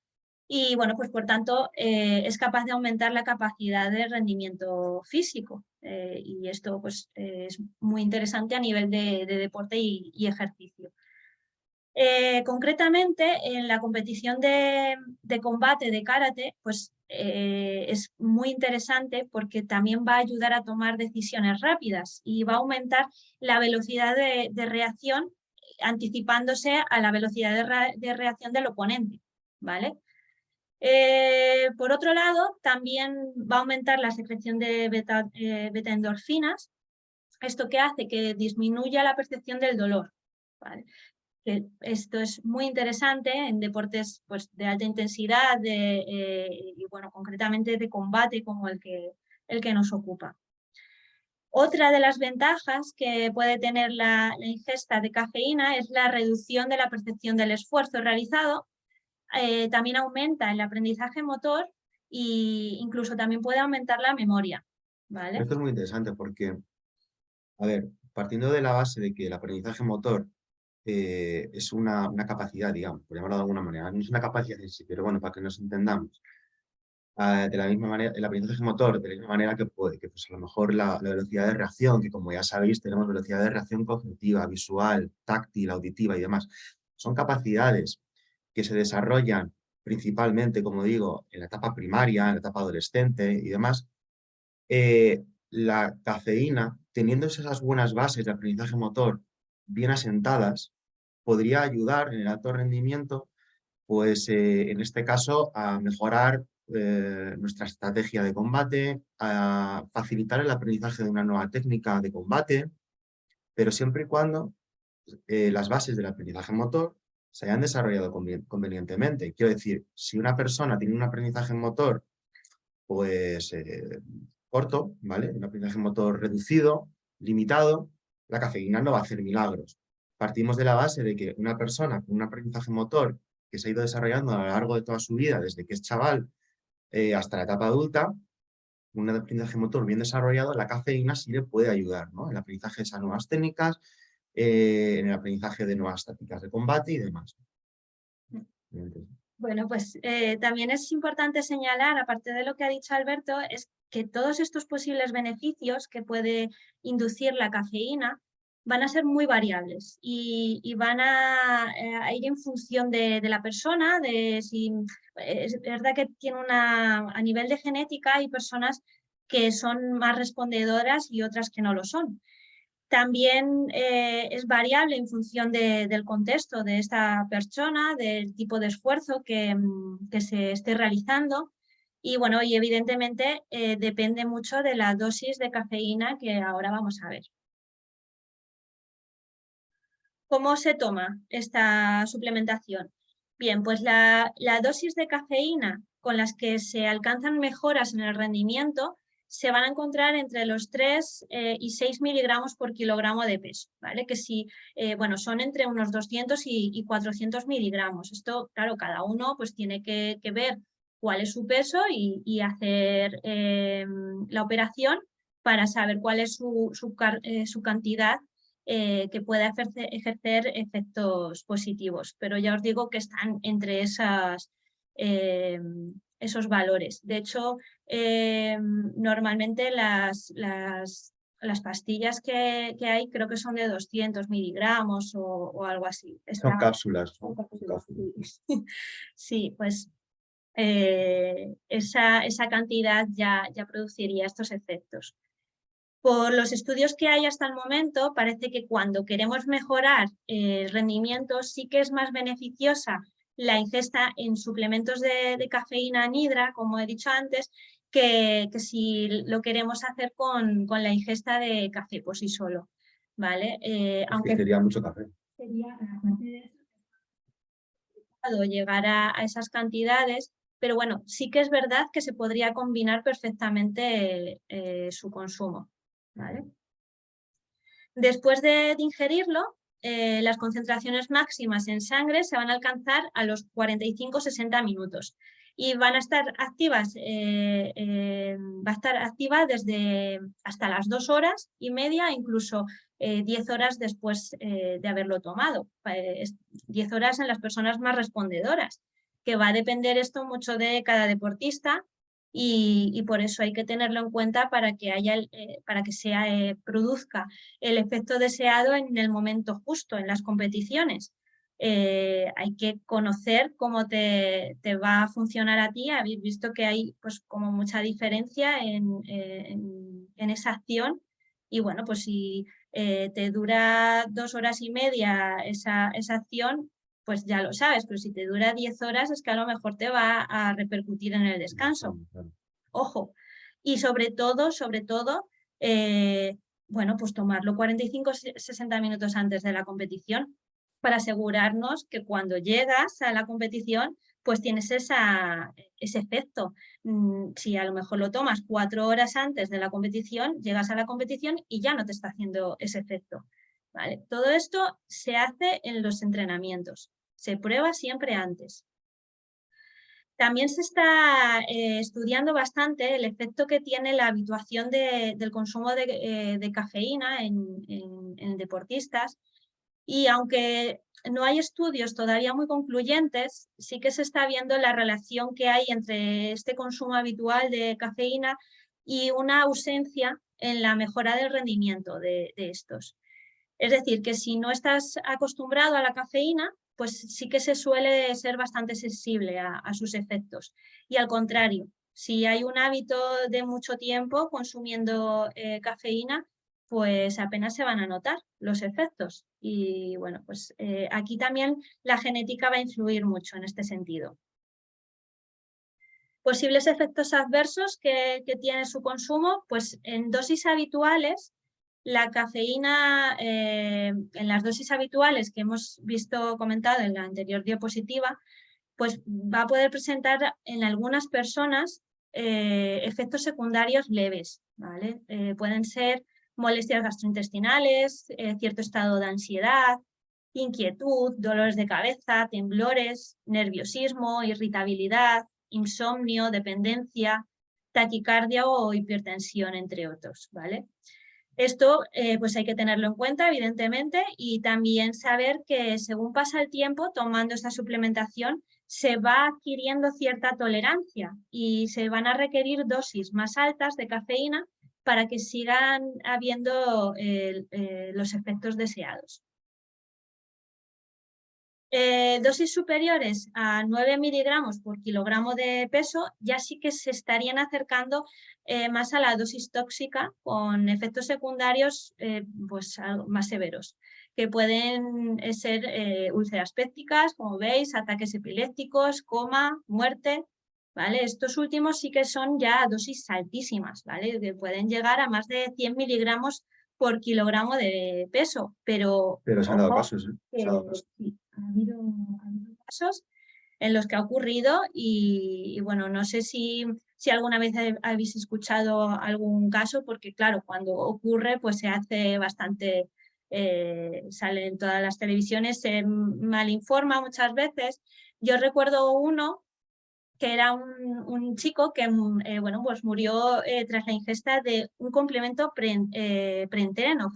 y, bueno, pues por tanto es capaz de aumentar la capacidad de rendimiento físico y esto pues es muy interesante a nivel de deporte y ejercicio. Concretamente, en la competición de combate de karate, pues es muy interesante porque también va a ayudar a tomar decisiones rápidas y va a aumentar la velocidad de reacción, anticipándose a la velocidad de reacción del oponente, ¿vale? Por otro lado, también va a aumentar la secreción de beta-endorfinas. ¿Esto qué hace? Que disminuya la percepción del dolor, ¿vale? Que esto es muy interesante en deportes pues, de alta intensidad y bueno, concretamente de combate como el que nos ocupa. Otra de las ventajas que puede tener la ingesta de cafeína es la reducción de la percepción del esfuerzo realizado. También aumenta el aprendizaje motor e incluso también puede aumentar la memoria, ¿vale? Esto es muy interesante porque, a ver, partiendo de la base de que el aprendizaje motor es una capacidad, digamos, por llamarlo de alguna manera, no es una capacidad en sí, pero bueno, para que nos entendamos. De la misma manera, el aprendizaje motor, de la misma manera que puede, que pues a lo mejor la velocidad de reacción, que como ya sabéis, tenemos velocidad de reacción cognitiva, visual, táctil, auditiva y demás. Son capacidades que se desarrollan principalmente, como digo, en la etapa primaria, en la etapa adolescente y demás. La cafeína, teniendo esas buenas bases de aprendizaje motor bien asentadas, podría ayudar en el alto rendimiento, pues en este caso, a mejorar nuestra estrategia de combate, a facilitar el aprendizaje de una nueva técnica de combate, pero siempre y cuando las bases del aprendizaje motor se hayan desarrollado convenientemente. Quiero decir, si una persona tiene un aprendizaje motor pues corto, ¿vale? Un aprendizaje motor reducido, limitado, la cafeína no va a hacer milagros. Partimos de la base de que una persona con un aprendizaje motor que se ha ido desarrollando a lo largo de toda su vida, desde que es chaval hasta la etapa adulta, un aprendizaje motor bien desarrollado, la cafeína sí le puede ayudar, ¿no? En el aprendizaje de esas nuevas técnicas, en el aprendizaje de nuevas tácticas de combate y demás. Bueno, pues también es importante señalar, aparte de lo que ha dicho Alberto, es que todos estos posibles beneficios que puede inducir la cafeína van a ser muy variables y van a ir en función de la persona, de si es verdad que tiene a nivel de genética hay personas que son más respondedoras y otras que no lo son. También es variable en función del contexto de esta persona, del tipo de esfuerzo que se esté realizando y bueno, y evidentemente depende mucho de la dosis de cafeína que ahora vamos a ver. ¿Cómo se toma esta suplementación? Bien, pues la dosis de cafeína con las que se alcanzan mejoras en el rendimiento se van a encontrar entre los 3 y 6 miligramos por kilogramo de peso, ¿vale? Que si, bueno, son entre unos 200 y 400 miligramos. Esto, claro, cada uno pues tiene que ver cuál es su peso y hacer la operación para saber cuál es su cantidad que pueda ejercer efectos positivos. Pero ya os digo que están entre esos valores. De hecho, normalmente las pastillas que hay creo que son de 200 miligramos o algo así. Son cápsulas. Son cápsulas. Sí, pues esa cantidad ya produciría estos efectos. Por los estudios que hay hasta el momento, parece que cuando queremos mejorar el rendimiento sí que es más beneficiosa la ingesta en suplementos de cafeína anhidra, como he dicho antes, que si lo queremos hacer con la ingesta de café por sí solo, ¿vale? Aunque sería mucho café. Sería, aparte de eso, llegar a esas cantidades, pero bueno, sí que es verdad que se podría combinar perfectamente su consumo, ¿vale? Después de ingerirlo, las concentraciones máximas en sangre se van a alcanzar a los 45-60 minutos y van a estar activas, va a estar activa desde hasta las 2 horas y media, incluso 10 horas después de haberlo tomado. 10 horas en las personas más respondedoras, que va a depender esto mucho de cada deportista. Y por eso hay que tenerlo en cuenta para que produzca el efecto deseado en el momento justo, en las competiciones. Hay que conocer cómo te va a funcionar a ti. Habéis visto que hay pues como mucha diferencia en esa acción y bueno, pues si te dura 2 horas y media esa acción, pues ya lo sabes, pero si te dura 10 horas es que a lo mejor te va a repercutir en el descanso. Ojo, y sobre todo, bueno, pues tomarlo 45-60 minutos antes de la competición para asegurarnos que cuando llegas a la competición pues tienes ese efecto. Si a lo mejor lo tomas 4 horas antes de la competición, llegas a la competición y ya no te está haciendo ese efecto. ¿Vale? Todo esto se hace en los entrenamientos, se prueba siempre antes. También se está estudiando bastante el efecto que tiene la habituación del consumo de cafeína en deportistas y aunque no hay estudios todavía muy concluyentes, sí que se está viendo la relación que hay entre este consumo habitual de cafeína y una ausencia en la mejora del rendimiento de estos. Es decir, que si no estás acostumbrado a la cafeína, pues sí que se suele ser bastante sensible a sus efectos. Y al contrario, si hay un hábito de mucho tiempo consumiendo cafeína, pues apenas se van a notar los efectos. Y bueno, pues aquí también la genética va a influir mucho en este sentido. Posibles efectos adversos que tiene su consumo, pues en dosis habituales La cafeína en las dosis habituales que hemos comentado en la anterior diapositiva, pues va a poder presentar en algunas personas efectos secundarios leves, ¿vale? Pueden ser molestias gastrointestinales, cierto estado de ansiedad, inquietud, dolores de cabeza, temblores, nerviosismo, irritabilidad, insomnio, dependencia, taquicardia o hipertensión, entre otros, ¿vale? Esto pues hay que tenerlo en cuenta, evidentemente, y también saber que según pasa el tiempo, tomando esta suplementación, se va adquiriendo cierta tolerancia y se van a requerir dosis más altas de cafeína para que sigan habiendo los efectos deseados. Dosis superiores a 9 miligramos por kilogramo de peso ya sí que se estarían acercando más a la dosis tóxica con efectos secundarios pues más severos, que pueden ser úlceras pépticas, como veis, ataques epilépticos, coma, muerte, ¿vale? Estos últimos sí que son ya dosis altísimas, ¿vale? Que pueden llegar a más de 100 miligramos por kilogramo de peso, pero se han dado ojo, casos, ¿eh? Se ha dado casos. sí, ha habido casos en los que ha ocurrido y bueno, no sé si alguna vez habéis escuchado algún caso, porque claro, cuando ocurre pues se hace bastante, sale en todas las televisiones, se malinforma muchas veces. Yo recuerdo uno que era un chico que bueno, pues murió tras la ingesta de un complemento preentreno,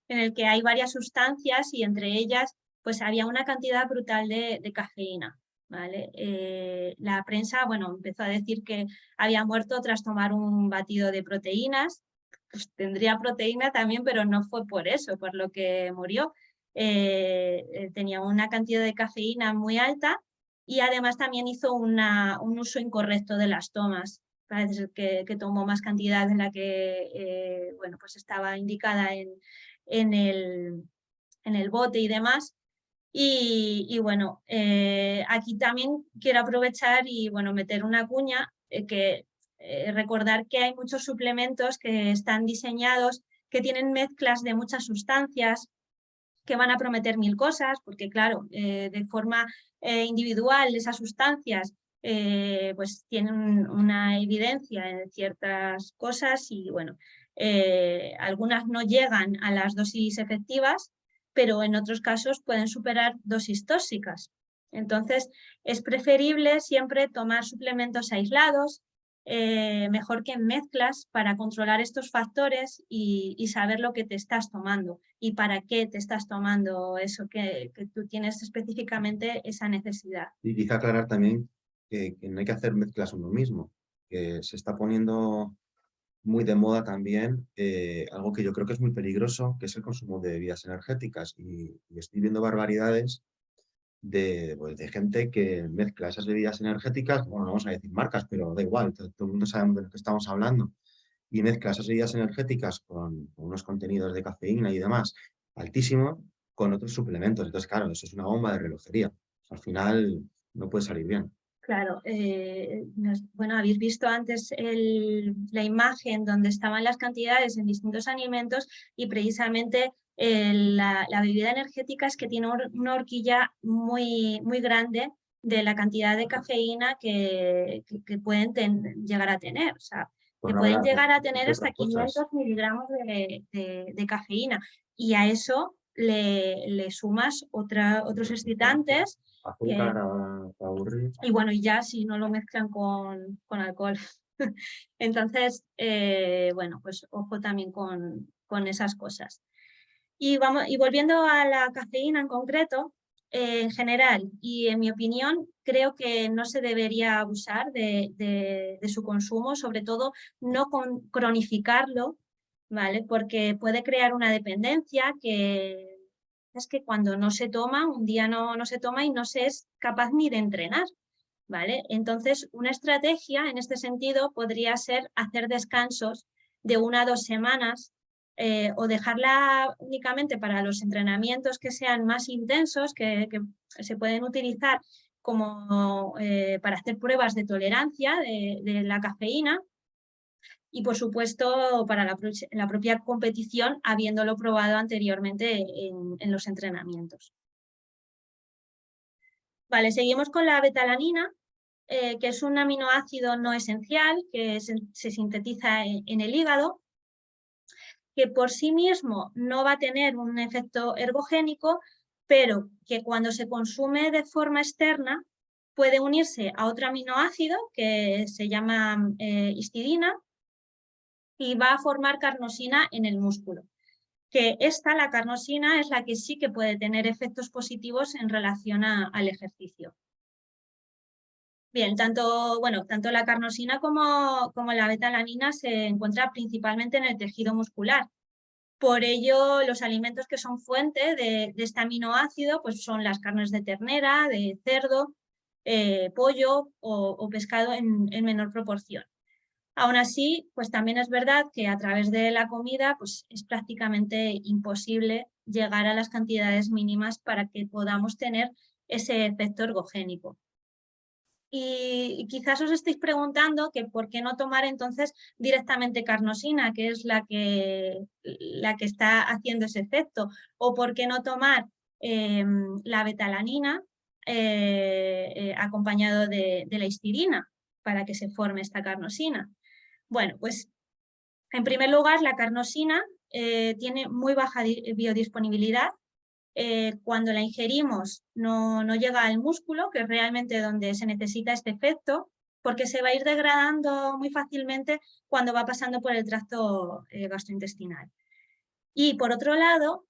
en el que hay varias sustancias y entre ellas pues había una cantidad brutal de cafeína. ¿Vale? La prensa, bueno, empezó a decir que había muerto tras tomar un batido de proteínas. Pues tendría proteína también, pero no fue por eso, por lo que murió. Tenía una cantidad de cafeína muy alta y además también hizo un uso incorrecto de las tomas. Parece ser que tomó más cantidad de la que bueno, pues estaba indicada en el bote y demás. Y bueno, aquí también quiero aprovechar y bueno, meter una cuña, recordar que hay muchos suplementos que están diseñados, que tienen mezclas de muchas sustancias, que van a prometer mil cosas, porque claro, de forma individual esas sustancias pues tienen una evidencia en ciertas cosas y bueno, algunas no llegan a las dosis efectivas, pero en otros casos pueden superar dosis tóxicas. Entonces, es preferible siempre tomar suplementos aislados, mejor que en mezclas, para controlar estos factores y saber lo que te estás tomando y para qué te estás tomando eso que tú tienes específicamente esa necesidad. Y quizá aclarar también que no hay que hacer mezclas uno mismo, que se está poniendo muy de moda también algo que yo creo que es muy peligroso, que es el consumo de bebidas energéticas. Y estoy viendo barbaridades pues, de gente que mezcla esas bebidas energéticas, bueno, no vamos a decir marcas, pero da igual, todo el mundo sabe de lo que estamos hablando, y mezcla esas bebidas energéticas con unos contenidos de cafeína y demás altísimos con otros suplementos. Entonces, claro, eso es una bomba de relojería. Al final no puede salir bien. Claro, bueno, habéis visto antes la imagen donde estaban las cantidades en distintos alimentos y precisamente la bebida energética es que tiene una horquilla muy, muy grande de la cantidad de cafeína que pueden llegar a tener. O sea, Por que no pueden hablar llegar a de tener hasta otras cosas. 500 miligramos de cafeína y a eso le sumas otros excitantes. Azúcar a aburrir. Y bueno, y ya si no lo mezclan con alcohol. Entonces, bueno, pues ojo también con esas cosas. Y volviendo a la cafeína en concreto, en general y en mi opinión, creo que no se debería abusar de su consumo, sobre todo no cronificarlo, ¿vale? Porque puede crear una dependencia que es que cuando no se toma, un día no se toma y no se es capaz ni de entrenar. ¿Vale? Entonces, una estrategia en este sentido podría ser hacer descansos de 1 a 2 semanas o dejarla únicamente para los entrenamientos que sean más intensos, que se pueden utilizar como para hacer pruebas de tolerancia de la cafeína, y, por supuesto, para la propia competición, habiéndolo probado anteriormente en los entrenamientos. Vale, seguimos con la betalanina, que es un aminoácido no esencial que se sintetiza en el hígado, que por sí mismo no va a tener un efecto ergogénico, pero que cuando se consume de forma externa puede unirse a otro aminoácido que se llama histidina y va a formar carnosina en el músculo. Que la carnosina, es la que sí que puede tener efectos positivos en relación al ejercicio. Bien, tanto la carnosina como la betalanina se encuentra principalmente en el tejido muscular. Por ello, los alimentos que son fuente de este aminoácido pues son las carnes de ternera, de cerdo, pollo o pescado en menor proporción. Aún así, pues también es verdad que a través de la comida pues es prácticamente imposible llegar a las cantidades mínimas para que podamos tener ese efecto ergogénico. Y quizás os estéis preguntando que por qué no tomar entonces directamente carnosina, que es la que está haciendo ese efecto, o por qué no tomar la betalanina acompañado de la histidina para que se forme esta carnosina. Bueno, pues en primer lugar la carnosina tiene muy baja biodisponibilidad. Cuando la ingerimos no llega al músculo, que es realmente donde se necesita este efecto, porque se va a ir degradando muy fácilmente cuando va pasando por el tracto gastrointestinal. Y por otro lado,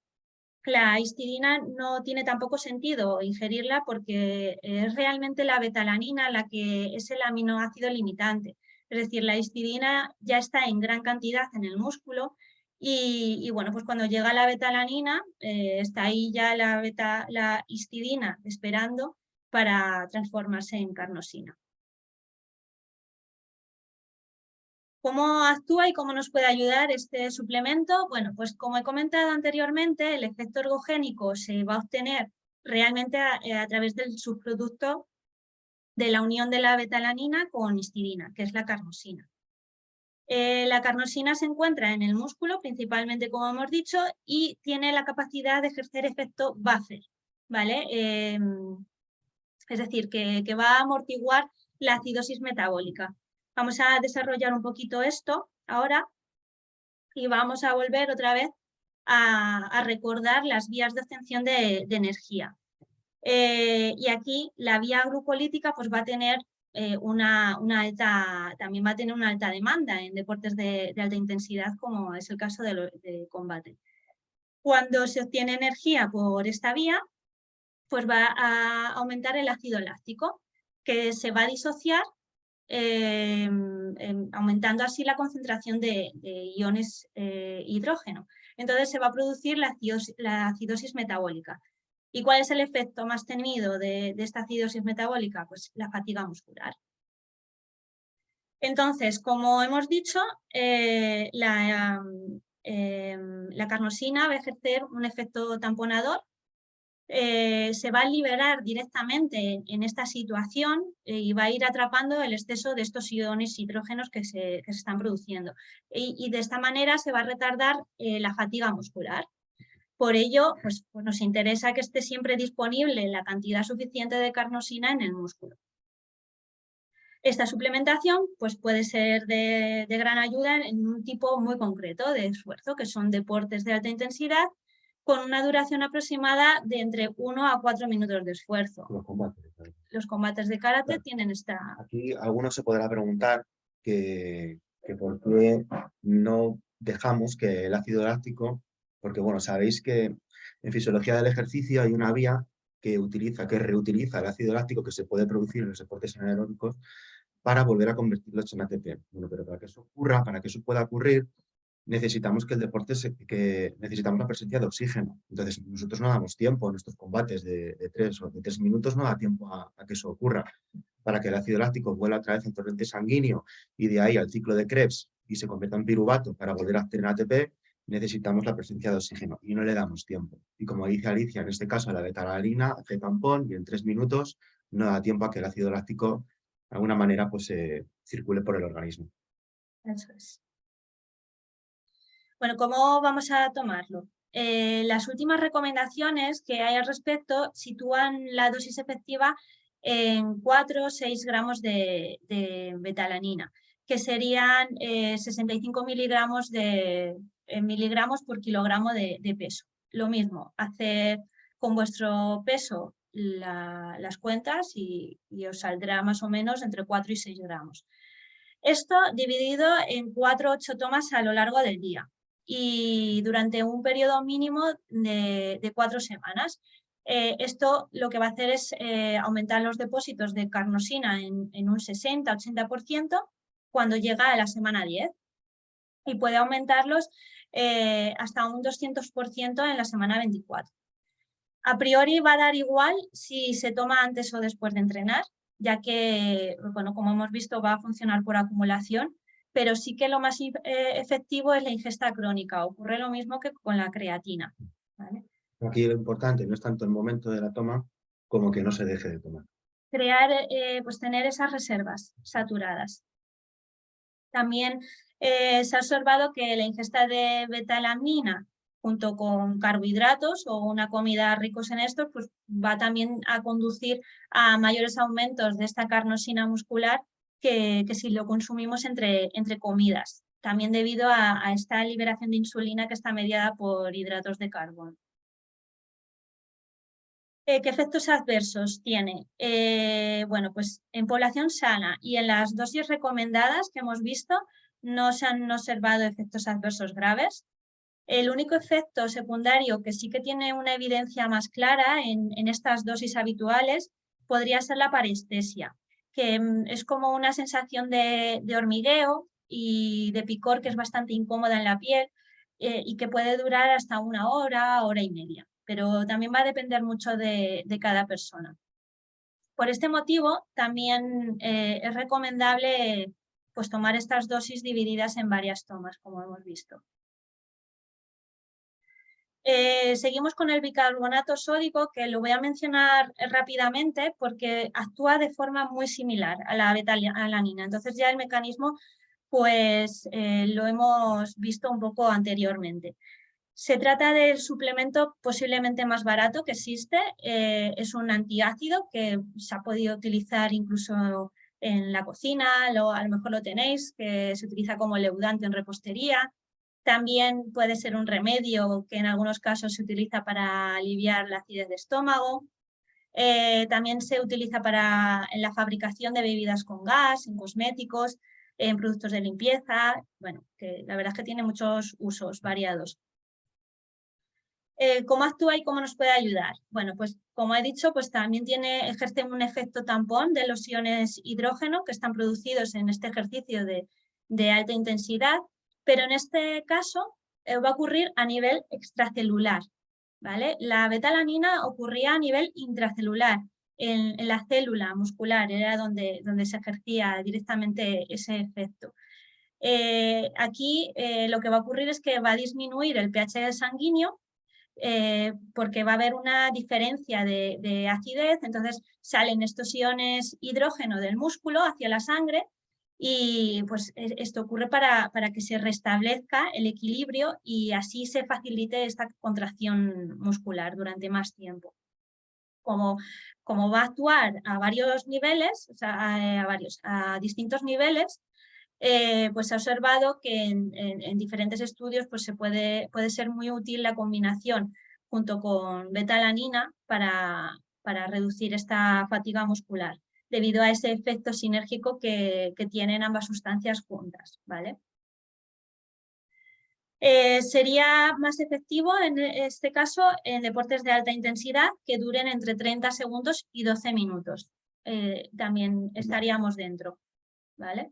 la histidina no tiene tampoco sentido ingerirla porque es realmente la betalanina la que es el aminoácido limitante. Es decir, la histidina ya está en gran cantidad en el músculo y bueno, pues cuando llega la betalanina, está ahí ya la histidina esperando para transformarse en carnosina. ¿Cómo actúa y cómo nos puede ayudar este suplemento? Bueno, pues como he comentado anteriormente, el efecto ergogénico se va a obtener realmente a través del subproducto de la unión de la betalanina con histidina, que es la carnosina. La carnosina se encuentra en el músculo, principalmente como hemos dicho, y tiene la capacidad de ejercer efecto buffer, ¿vale? Es decir, que va a amortiguar la acidosis metabólica. Vamos a desarrollar un poquito esto ahora y vamos a volver otra vez a recordar las vías de obtención de energía. Y aquí la vía glucolítica pues va a tener también va a tener una alta demanda en deportes de alta intensidad, como es el caso de combate. Cuando se obtiene energía por esta vía, pues va a aumentar el ácido láctico, que se va a disociar aumentando así la concentración de iones hidrógeno. Entonces se va a producir la acidosis metabólica. ¿Y cuál es el efecto más temido de esta acidosis metabólica? Pues la fatiga muscular. Entonces, como hemos dicho, la carnosina va a ejercer un efecto tamponador. Se va a liberar directamente en esta situación y va a ir atrapando el exceso de estos iones hidrógenos que se están produciendo. Y de esta manera se va a retardar la fatiga muscular. Por ello, pues nos interesa que esté siempre disponible la cantidad suficiente de carnosina en el músculo. Esta suplementación pues, puede ser de gran ayuda en un tipo muy concreto de esfuerzo, que son deportes de alta intensidad, con una duración aproximada de entre 1 a 4 minutos de esfuerzo. Los combates de karate tienen esta... Aquí algunos se podrá preguntar que por qué no dejamos que el ácido láctico, porque bueno, sabéis que en fisiología del ejercicio hay una vía que reutiliza el ácido láctico que se puede producir en los deportes anaeróbicos para volver a convertirlos en ATP. Bueno, pero para que eso ocurra, para que eso pueda ocurrir, necesitamos que el deporte necesitamos la presencia de oxígeno. Entonces, nosotros no damos tiempo en nuestros combates de 3 minutos, no da tiempo a que eso ocurra. Para que el ácido láctico vuelva otra vez al torrente sanguíneo y de ahí al ciclo de Krebs y se convierta en piruvato para volver a obtener ATP, necesitamos la presencia de oxígeno y no le damos tiempo. Y como dice Alicia, en este caso la betalanina hace tampón y en 3 minutos no da tiempo a que el ácido láctico de alguna manera pues, circule por el organismo. Eso es. Bueno, ¿cómo vamos a tomarlo? Las últimas recomendaciones que hay al respecto sitúan la dosis efectiva en 4 o 6 gramos de betalanina, que serían 65 miligramos por kilogramo de peso. Lo mismo, hacer con vuestro peso las cuentas y os saldrá más o menos entre 4 y 6 gramos. Esto dividido en 4 o 8 tomas a lo largo del día y durante un periodo mínimo de 4 semanas. Esto lo que va a hacer es aumentar los depósitos de carnosina en un 60-80% cuando llega a la semana 10 y puede aumentarlos hasta un 200% en la semana 24. A priori va a dar igual si se toma antes o después de entrenar, ya que, bueno, como hemos visto, va a funcionar por acumulación, pero sí que lo más efectivo es la ingesta crónica. Ocurre lo mismo que con la creatina, ¿vale? Aquí lo importante no es tanto el momento de la toma como que no se deje de tomar. Crear, pues tener esas reservas saturadas. También se ha observado que la ingesta de betalanina junto con carbohidratos o una comida ricos en estos, pues va también a conducir a mayores aumentos de esta carnosina muscular que si lo consumimos entre comidas, también debido a esta liberación de insulina que está mediada por hidratos de carbono. ¿Qué efectos adversos tiene? Bueno, pues en población sana y en las dosis recomendadas que hemos visto no se han observado efectos adversos graves. El único efecto secundario que sí que tiene una evidencia más clara en estas dosis habituales podría ser la parestesia, que es como una sensación de hormigueo y de picor que es bastante incómoda en la piel y que puede durar hasta 1 hora, hora y media, pero también va a depender mucho de cada persona. Por este motivo, también es recomendable pues, tomar estas dosis divididas en varias tomas, como hemos visto. Seguimos con el bicarbonato sódico, que lo voy a mencionar rápidamente porque actúa de forma muy similar a la betalanina. Entonces ya el mecanismo pues lo hemos visto un poco anteriormente. Se trata del suplemento posiblemente más barato que existe. Es un antiácido que se ha podido utilizar incluso en la cocina, a lo mejor lo tenéis, que se utiliza como leudante en repostería. También puede ser un remedio que en algunos casos se utiliza para aliviar la acidez de estómago. También se utiliza en la fabricación de bebidas con gas, en cosméticos, en productos de limpieza. Bueno, que la verdad es que tiene muchos usos variados. ¿Cómo actúa y cómo nos puede ayudar? Bueno, pues como he dicho, pues también ejerce un efecto tampón de los iones hidrógeno que están producidos en este ejercicio de alta intensidad, pero en este caso va a ocurrir a nivel extracelular, ¿vale? La betalanina ocurría a nivel intracelular, en la célula muscular, era donde se ejercía directamente ese efecto. Aquí lo que va a ocurrir es que va a disminuir el pH sanguíneo porque va a haber una diferencia de acidez, entonces salen estos iones hidrógeno del músculo hacia la sangre y pues esto ocurre para que se restablezca el equilibrio y así se facilite esta contracción muscular durante más tiempo. Como va a actuar a varios niveles, o sea, a distintos niveles, pues se ha observado que en diferentes estudios pues puede ser muy útil la combinación junto con betalanina para reducir esta fatiga muscular, debido a ese efecto sinérgico que tienen ambas sustancias juntas, ¿vale? Sería más efectivo en este caso en deportes de alta intensidad que duren entre 30 segundos y 12 minutos. También estaríamos dentro, ¿vale?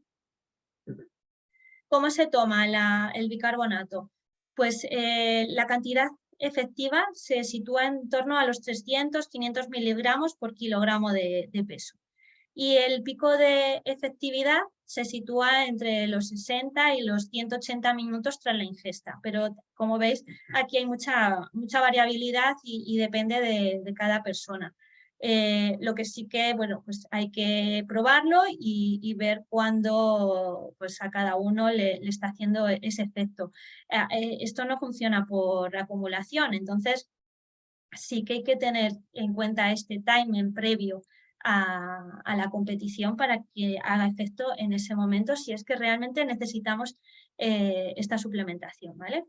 ¿Cómo se toma el bicarbonato? Pues la cantidad efectiva se sitúa en torno a los 300-500 miligramos por kilogramo de peso. Y el pico de efectividad se sitúa entre los 60 y los 180 minutos tras la ingesta. Pero como veis, aquí hay mucha variabilidad y depende de cada persona. Lo que sí que, bueno, pues hay que probarlo y ver cuándo pues a cada uno le está haciendo ese efecto. Esto no funciona por acumulación, entonces sí que hay que tener en cuenta este timing previo a la competición para que haga efecto en ese momento, si es que realmente necesitamos esta suplementación, ¿vale?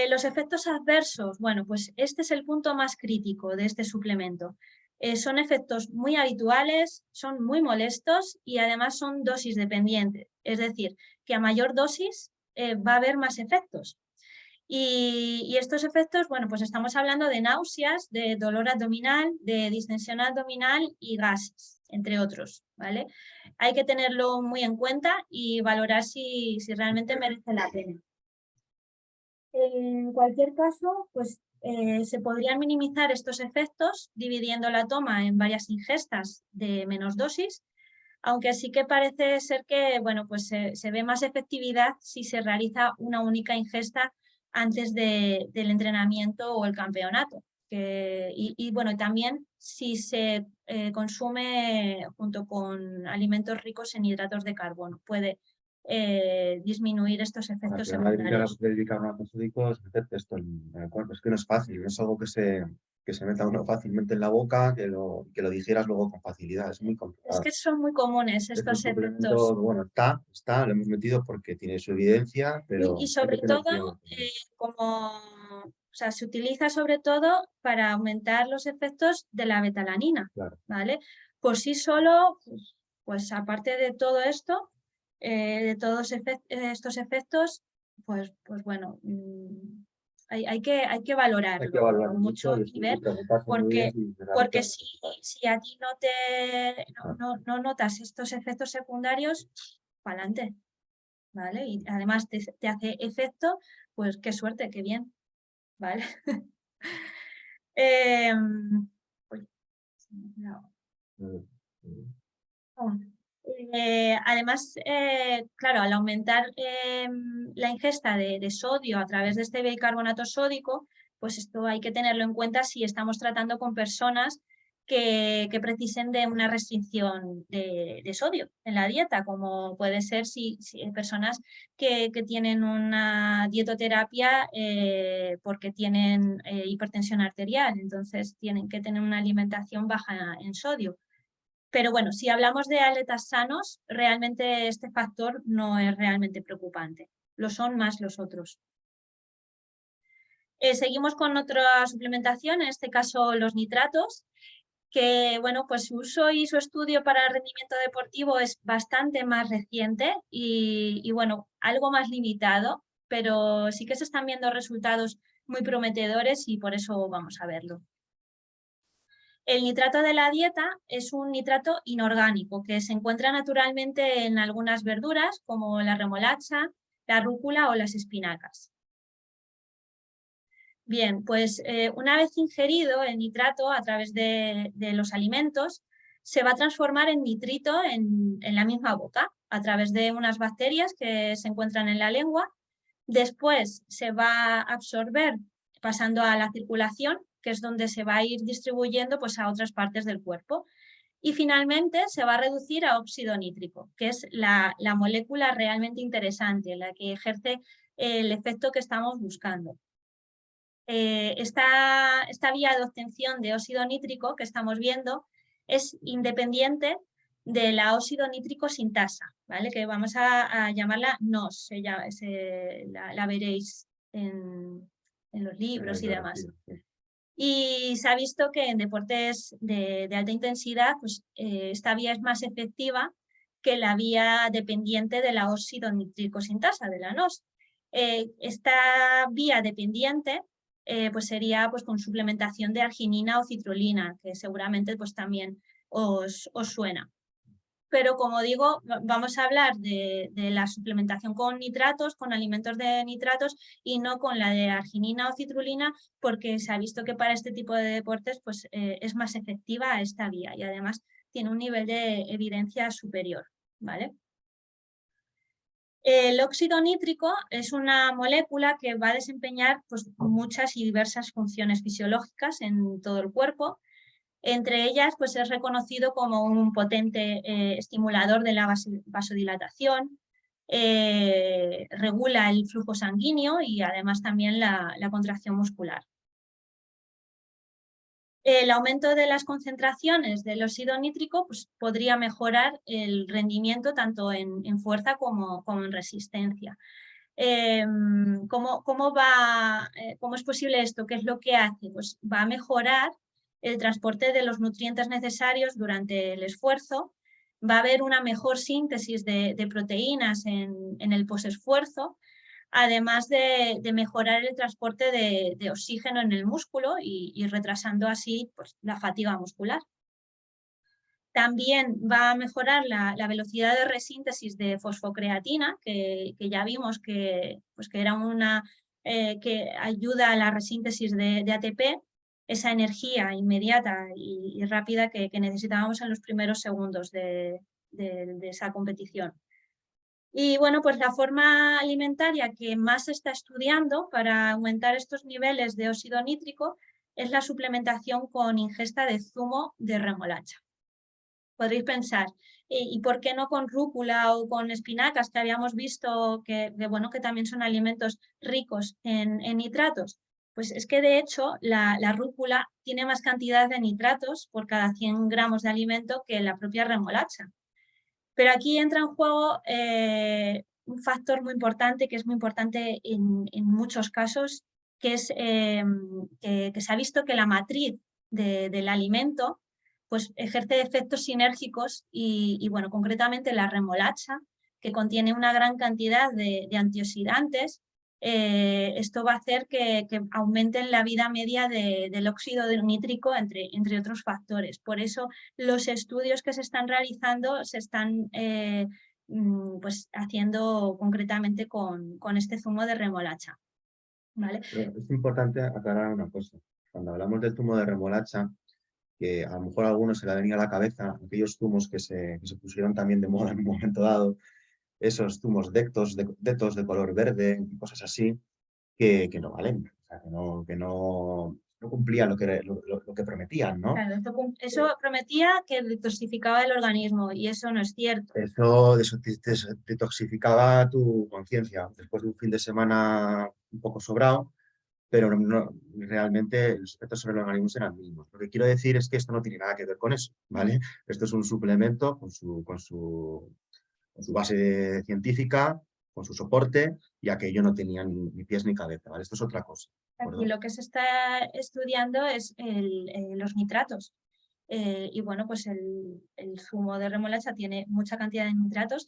Los efectos adversos, bueno, pues este es el punto más crítico de este suplemento. Son efectos muy habituales, son muy molestos y además son dosis dependientes. Es decir, que a mayor dosis va a haber más efectos. Y estos efectos, bueno, pues estamos hablando de náuseas, de dolor abdominal, de distensión abdominal y gases, entre otros, ¿vale? Hay que tenerlo muy en cuenta y valorar si realmente merece la pena. En cualquier caso, pues se podrían minimizar estos efectos dividiendo la toma en varias ingestas de menos dosis, aunque sí que parece ser que, bueno, pues se ve más efectividad si se realiza una única ingesta antes del entrenamiento o el campeonato. Y bueno, también si se consume junto con alimentos ricos en hidratos de carbono, puede disminuir estos efectos secundarios. Dedicar a prosódicos, meterte esto en el cuerpo. Es que no es fácil, no es algo que se meta uno fácilmente en la boca, que lo digieras luego con facilidad. Es muy Es complicado. que son muy comunes Es un estos suplemento, efectos. bueno, lo hemos metido porque tiene su evidencia, pero Y hay sobre que tener todo, cuidado. o sea, se utiliza sobre todo para aumentar los efectos de la betalanina, Claro. ¿vale? Por sí solo, pues aparte de todo esto, de todos estos efectos, pues bueno, hay que valorarlo, Hay que evaluar mucho mucho y ver, preguntarse muy bien porque, si porque realmente... si a ti no notas estos efectos secundarios, para adelante. ¿Vale? Y además te hace efecto, pues qué suerte, qué bien, ¿vale? Uy, no. Además, claro, al aumentar la ingesta de sodio a través de este bicarbonato sódico, pues esto hay que tenerlo en cuenta si estamos tratando con personas que precisen de una restricción de sodio en la dieta, como puede ser si personas que tienen una dietoterapia porque tienen hipertensión arterial, entonces tienen que tener una alimentación baja en sodio. Pero bueno, si hablamos de atletas sanos, realmente este factor no es realmente preocupante. Lo son más los otros. Seguimos con otra suplementación, en este caso los nitratos, que bueno, pues su uso y su estudio para el rendimiento deportivo es bastante más reciente y bueno, algo más limitado, pero sí que se están viendo resultados muy prometedores y por eso vamos a verlo. El nitrato de la dieta es un nitrato inorgánico que se encuentra naturalmente en algunas verduras como la remolacha, la rúcula o las espinacas. Bien, pues una vez ingerido el nitrato a través de los alimentos, se va a transformar en nitrito en la misma boca a través de unas bacterias que se encuentran en la lengua. Después se va a absorber pasando a la circulación, que es donde se va a ir distribuyendo pues, a otras partes del cuerpo. Y finalmente se va a reducir a óxido nítrico, que es la molécula realmente interesante, la que ejerce el efecto que estamos buscando. Esta vía de obtención de óxido nítrico que estamos viendo es independiente de la óxido nítrico sintasa, ¿vale? Que vamos a llamarla NOS, la veréis en los libros y demás. Y se ha visto que en deportes de alta intensidad, pues, esta vía es más efectiva que la vía dependiente de la óxido nítrico sintasa, de la NOS. Esta vía dependiente pues sería pues, con suplementación de arginina o citrulina, que seguramente pues, también os suena. Pero como digo, vamos a hablar de la suplementación con nitratos, con alimentos de nitratos y no con la de arginina o citrulina, porque se ha visto que para este tipo de deportes pues, es más efectiva esta vía y además tiene un nivel de evidencia superior, ¿vale? El óxido nítrico es una molécula que va a desempeñar pues, muchas y diversas funciones fisiológicas en todo el cuerpo. Entre ellas, pues, es reconocido como un potente estimulador de la vasodilatación, regula el flujo sanguíneo y además también la contracción muscular. El aumento de las concentraciones del óxido nítrico pues, podría mejorar el rendimiento tanto en fuerza como en resistencia. ¿Cómo es posible esto? ¿Qué es lo que hace? Pues va a mejorar el transporte de los nutrientes necesarios durante el esfuerzo, va a haber una mejor síntesis de proteínas en el posesfuerzo, además de mejorar el transporte de oxígeno en el músculo y retrasando así pues, la fatiga muscular. También va a mejorar la velocidad de resíntesis de fosfocreatina, que ya vimos que era una que ayuda a la resíntesis de ATP, esa energía inmediata y rápida que necesitábamos en los primeros segundos de esa competición. Y bueno, pues la forma alimentaria que más se está estudiando para aumentar estos niveles de óxido nítrico es la suplementación con ingesta de zumo de remolacha. Podréis pensar, ¿y por qué no con rúcula o con espinacas, que habíamos visto que también son alimentos ricos en nitratos? Pues es que de hecho la rúcula tiene más cantidad de nitratos por cada 100 gramos de alimento que la propia remolacha. Pero aquí entra en juego un factor muy importante, que es muy importante en muchos casos, que es que se ha visto que la matriz del alimento pues, ejerce efectos sinérgicos y bueno, concretamente la remolacha, que contiene una gran cantidad de antioxidantes, esto va a hacer que aumenten la vida media del óxido nítrico, entre otros factores. Por eso los estudios que se están realizando se están pues, haciendo concretamente con este zumo de remolacha. ¿Vale? Pero es importante aclarar una cosa. Cuando hablamos del zumo de remolacha, que a lo mejor a algunos se le ha venido a la cabeza aquellos zumos que se pusieron también de moda en un momento dado, esos zumos detos de color verde y cosas así, que no valen, o sea, que no cumplían lo que prometían, ¿no? Claro, eso prometía que detoxificaba el organismo y eso no es cierto. Eso detoxificaba tu conciencia después de un fin de semana un poco sobrado, pero realmente los efectos sobre el organismo eran mínimos. Lo que quiero decir es que esto no tiene nada que ver con eso, ¿vale? Esto es un suplemento con su base científica, con su soporte, y aquello no tenía ni pies ni cabeza, ¿vale? Esto es otra cosa. Aquí lo que se está estudiando es los nitratos. Y bueno, pues el zumo de remolacha tiene mucha cantidad de nitratos.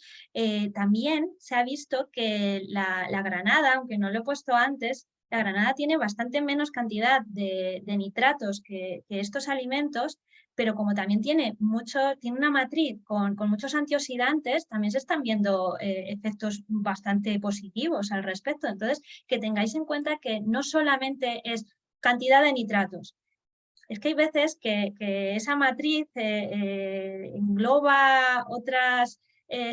También se ha visto que la granada, aunque no lo he puesto antes, la granada tiene bastante menos cantidad de nitratos que estos alimentos, pero como también tiene una matriz con muchos antioxidantes, también se están viendo efectos bastante positivos al respecto. Entonces, que tengáis en cuenta que no solamente es cantidad de nitratos, es que hay veces que esa matriz engloba otras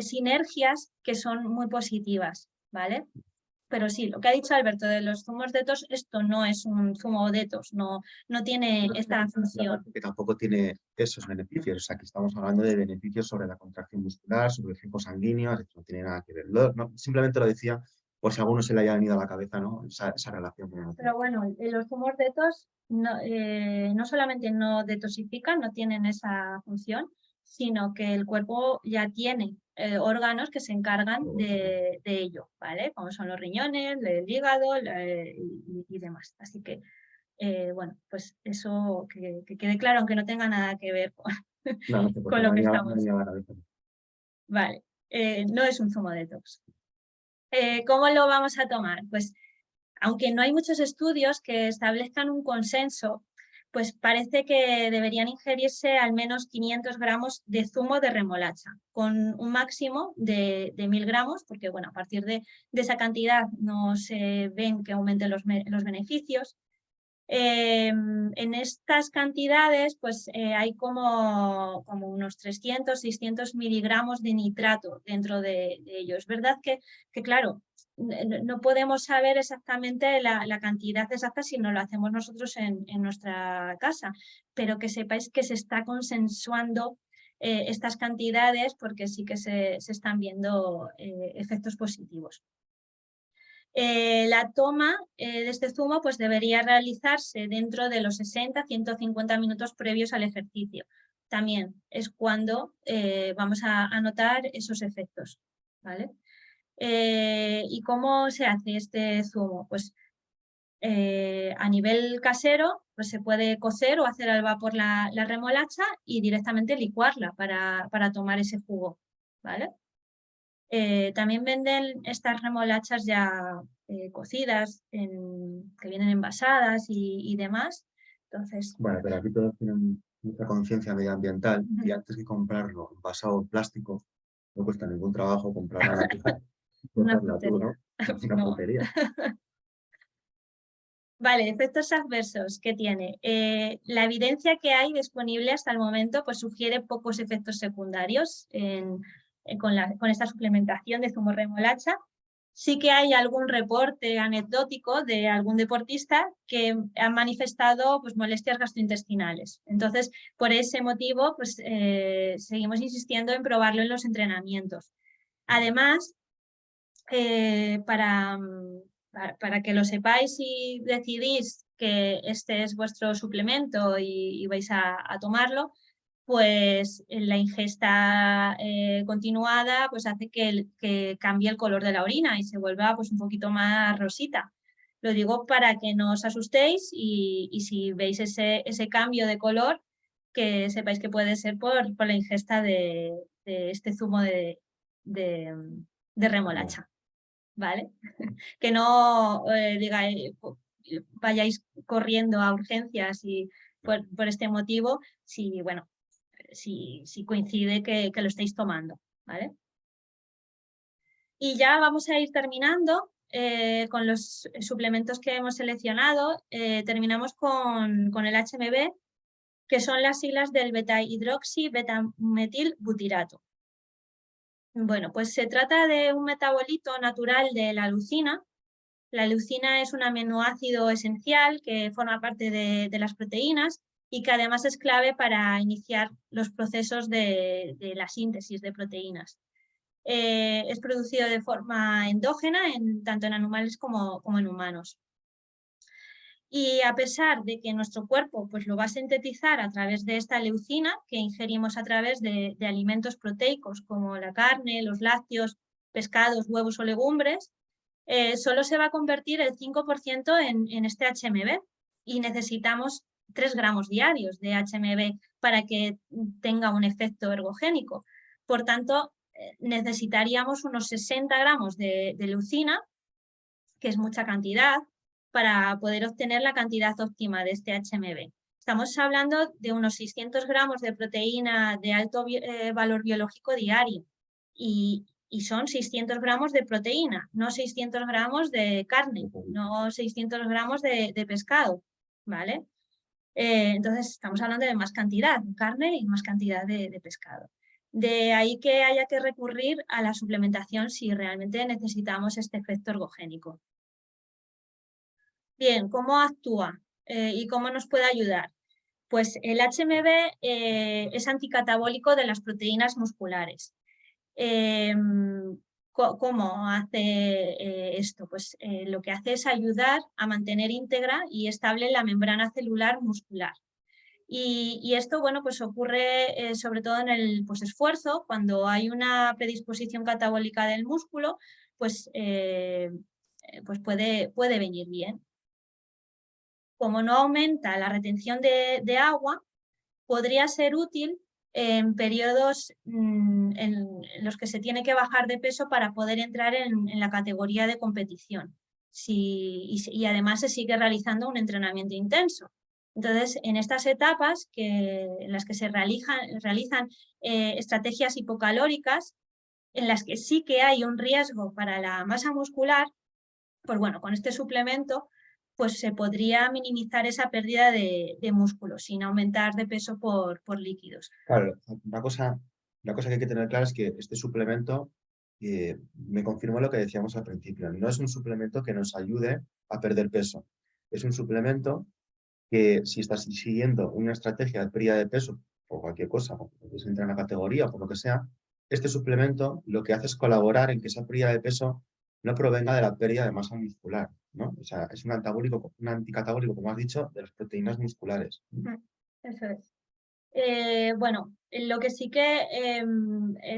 sinergias que son muy positivas, ¿vale? Pero sí, lo que ha dicho Alberto de los zumos detos, esto no es un zumo detos, no tiene esta función. Que tampoco tiene esos beneficios, o sea, que estamos hablando de beneficios sobre la contracción muscular, sobre el flujo sanguíneo, no tiene nada que ver. Simplemente lo decía por si a alguno se le haya venido a la cabeza, ¿no? Esa relación. Pero bueno, los zumos detos no solamente no detoxifican, no tienen esa función, sino que el cuerpo ya tiene órganos que se encargan de ello, ¿vale? Como son los riñones, el hígado y demás. Así que, bueno, pues eso que quede claro, aunque no tenga nada que ver con lo que estamos. Vale, no es un zumo detox. ¿Cómo lo vamos a tomar? Pues aunque no hay muchos estudios que establezcan un consenso, pues parece que deberían ingerirse al menos 500 gramos de zumo de remolacha, con un máximo de 1000 gramos, porque bueno, a partir de esa cantidad no se ven que aumenten los beneficios. En estas cantidades pues hay como unos 300, 600 miligramos de nitrato dentro de ello. Es verdad que claro, no podemos saber exactamente la cantidad exacta si no lo hacemos nosotros en nuestra casa, pero que sepáis que se está consensuando estas cantidades porque sí que se están viendo efectos positivos. La toma de este zumo pues debería realizarse dentro de los 60-150 minutos previos al ejercicio. También es cuando vamos a notar esos efectos, ¿vale? ¿Y cómo se hace este zumo? Pues a nivel casero pues se puede cocer o hacer al vapor la remolacha y directamente licuarla para tomar ese jugo, ¿vale? También venden estas remolachas ya cocidas, que vienen envasadas y demás. Entonces, Bueno, pero aquí todos tienen mucha conciencia medioambiental y antes que comprarlo envasado en plástico, no cuesta ningún trabajo comprar la latija y una cocerla tú, ¿no? Es una no. putería. Vale, efectos adversos que tiene. La evidencia que hay disponible hasta el momento pues, sugiere pocos efectos secundarios con esta suplementación de zumo remolacha. Sí que hay algún reporte anecdótico de algún deportista que ha manifestado pues, molestias gastrointestinales. Entonces, por ese motivo, pues, seguimos insistiendo en probarlo en los entrenamientos. Además, para que lo sepáis y decidís que este es vuestro suplemento y vais a tomarlo, pues la ingesta continuada pues hace que cambie el color de la orina y se vuelva pues un poquito más rosita. Lo digo para que no os asustéis y si veis ese cambio de color, que sepáis que puede ser por la ingesta de este zumo de remolacha, ¿vale? Que no vayáis corriendo a urgencias y por este motivo, si, bueno, si coincide que lo estáis tomando, ¿vale? Y ya vamos a ir terminando con los suplementos que hemos seleccionado. Terminamos con el HMB, que son las siglas del beta-hidroxi betametilbutirato. Bueno, pues se trata de un metabolito natural de la leucina. La leucina es un aminoácido esencial que forma parte de las proteínas y que además es clave para iniciar los procesos de la síntesis de proteínas. Es producido de forma endógena tanto en animales como en humanos. Y a pesar de que nuestro cuerpo pues, lo va a sintetizar a través de esta leucina que ingerimos a través de alimentos proteicos como la carne, los lácteos, pescados, huevos o legumbres, solo se va a convertir el 5% en este HMB y necesitamos 3 gramos diarios de HMB para que tenga un efecto ergogénico. Por tanto, necesitaríamos unos 60 gramos de leucina, que es mucha cantidad, para poder obtener la cantidad óptima de este HMB. Estamos hablando de unos 600 gramos de proteína de alto valor biológico diario y son 600 gramos de proteína, no 600 gramos de carne, no 600 gramos de pescado, ¿vale? Entonces estamos hablando de más cantidad de carne y más cantidad de pescado. De ahí que haya que recurrir a la suplementación si realmente necesitamos este efecto ergogénico. Bien, ¿cómo actúa y cómo nos puede ayudar? Pues el HMB es anticatabólico de las proteínas musculares. ¿Cómo hace esto? Pues lo que hace es ayudar a mantener íntegra y estable la membrana celular muscular. Y esto, bueno, pues ocurre sobre todo en el esfuerzo, cuando hay una predisposición catabólica del músculo, pues puede venir bien. Como no aumenta la retención de agua, podría ser útil en periodos en los que se tiene que bajar de peso para poder entrar en la categoría de competición. Y además se sigue realizando un entrenamiento intenso. Entonces, en estas etapas en las que se realizan estrategias hipocalóricas, en las que sí que hay un riesgo para la masa muscular, pues bueno, con este suplemento pues se podría minimizar esa pérdida de músculo sin aumentar de peso por líquidos. Claro, una cosa que hay que tener clara es que este suplemento, me confirmó lo que decíamos al principio, no es un suplemento que nos ayude a perder peso. Es un suplemento que si estás siguiendo una estrategia de pérdida de peso o cualquier cosa, o quieres entrar en la categoría o por lo que sea, este suplemento lo que hace es colaborar en que esa pérdida de peso no provenga de la pérdida de masa muscular, ¿no? O sea, es un anticatabólico, como has dicho, de las proteínas musculares. Eso es. Bueno, lo que sí que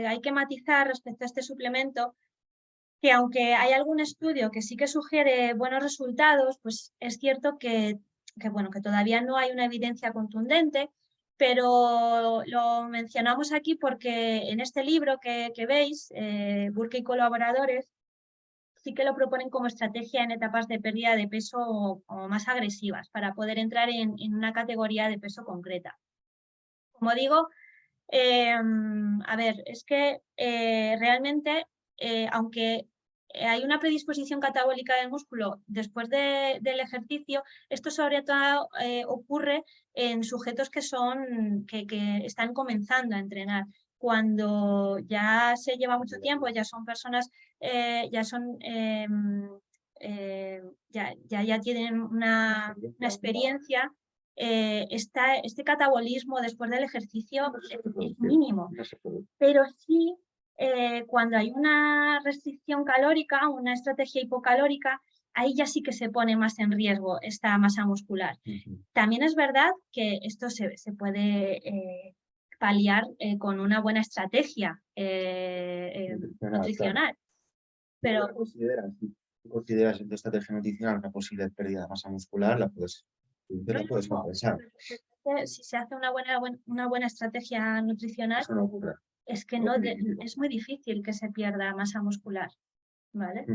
hay que matizar respecto a este suplemento, que aunque hay algún estudio que sí que sugiere buenos resultados, pues es cierto bueno, que todavía no hay una evidencia contundente, pero lo mencionamos aquí porque en este libro que veis, Burke y colaboradores, sí que lo proponen como estrategia en etapas de pérdida de peso o más agresivas para poder entrar en una categoría de peso concreta. Como digo, a ver, es que realmente, aunque hay una predisposición catabólica del músculo después del ejercicio, esto sobre todo ocurre en sujetos que están comenzando a entrenar. Cuando ya se lleva mucho tiempo, ya son personas, ya tienen una experiencia. Este catabolismo después del ejercicio es mínimo, pero sí cuando hay una restricción calórica, una estrategia hipocalórica, ahí ya sí que se pone más en riesgo esta masa muscular. También es verdad que esto se puede paliar con una buena estrategia nutricional. Pero ¿Consideras en tu estrategia nutricional una posible pérdida de masa muscular? La puedes compensar. Si se hace una buena estrategia nutricional, Eso no ocurre. es que es muy difícil que se pierda masa muscular, ¿vale?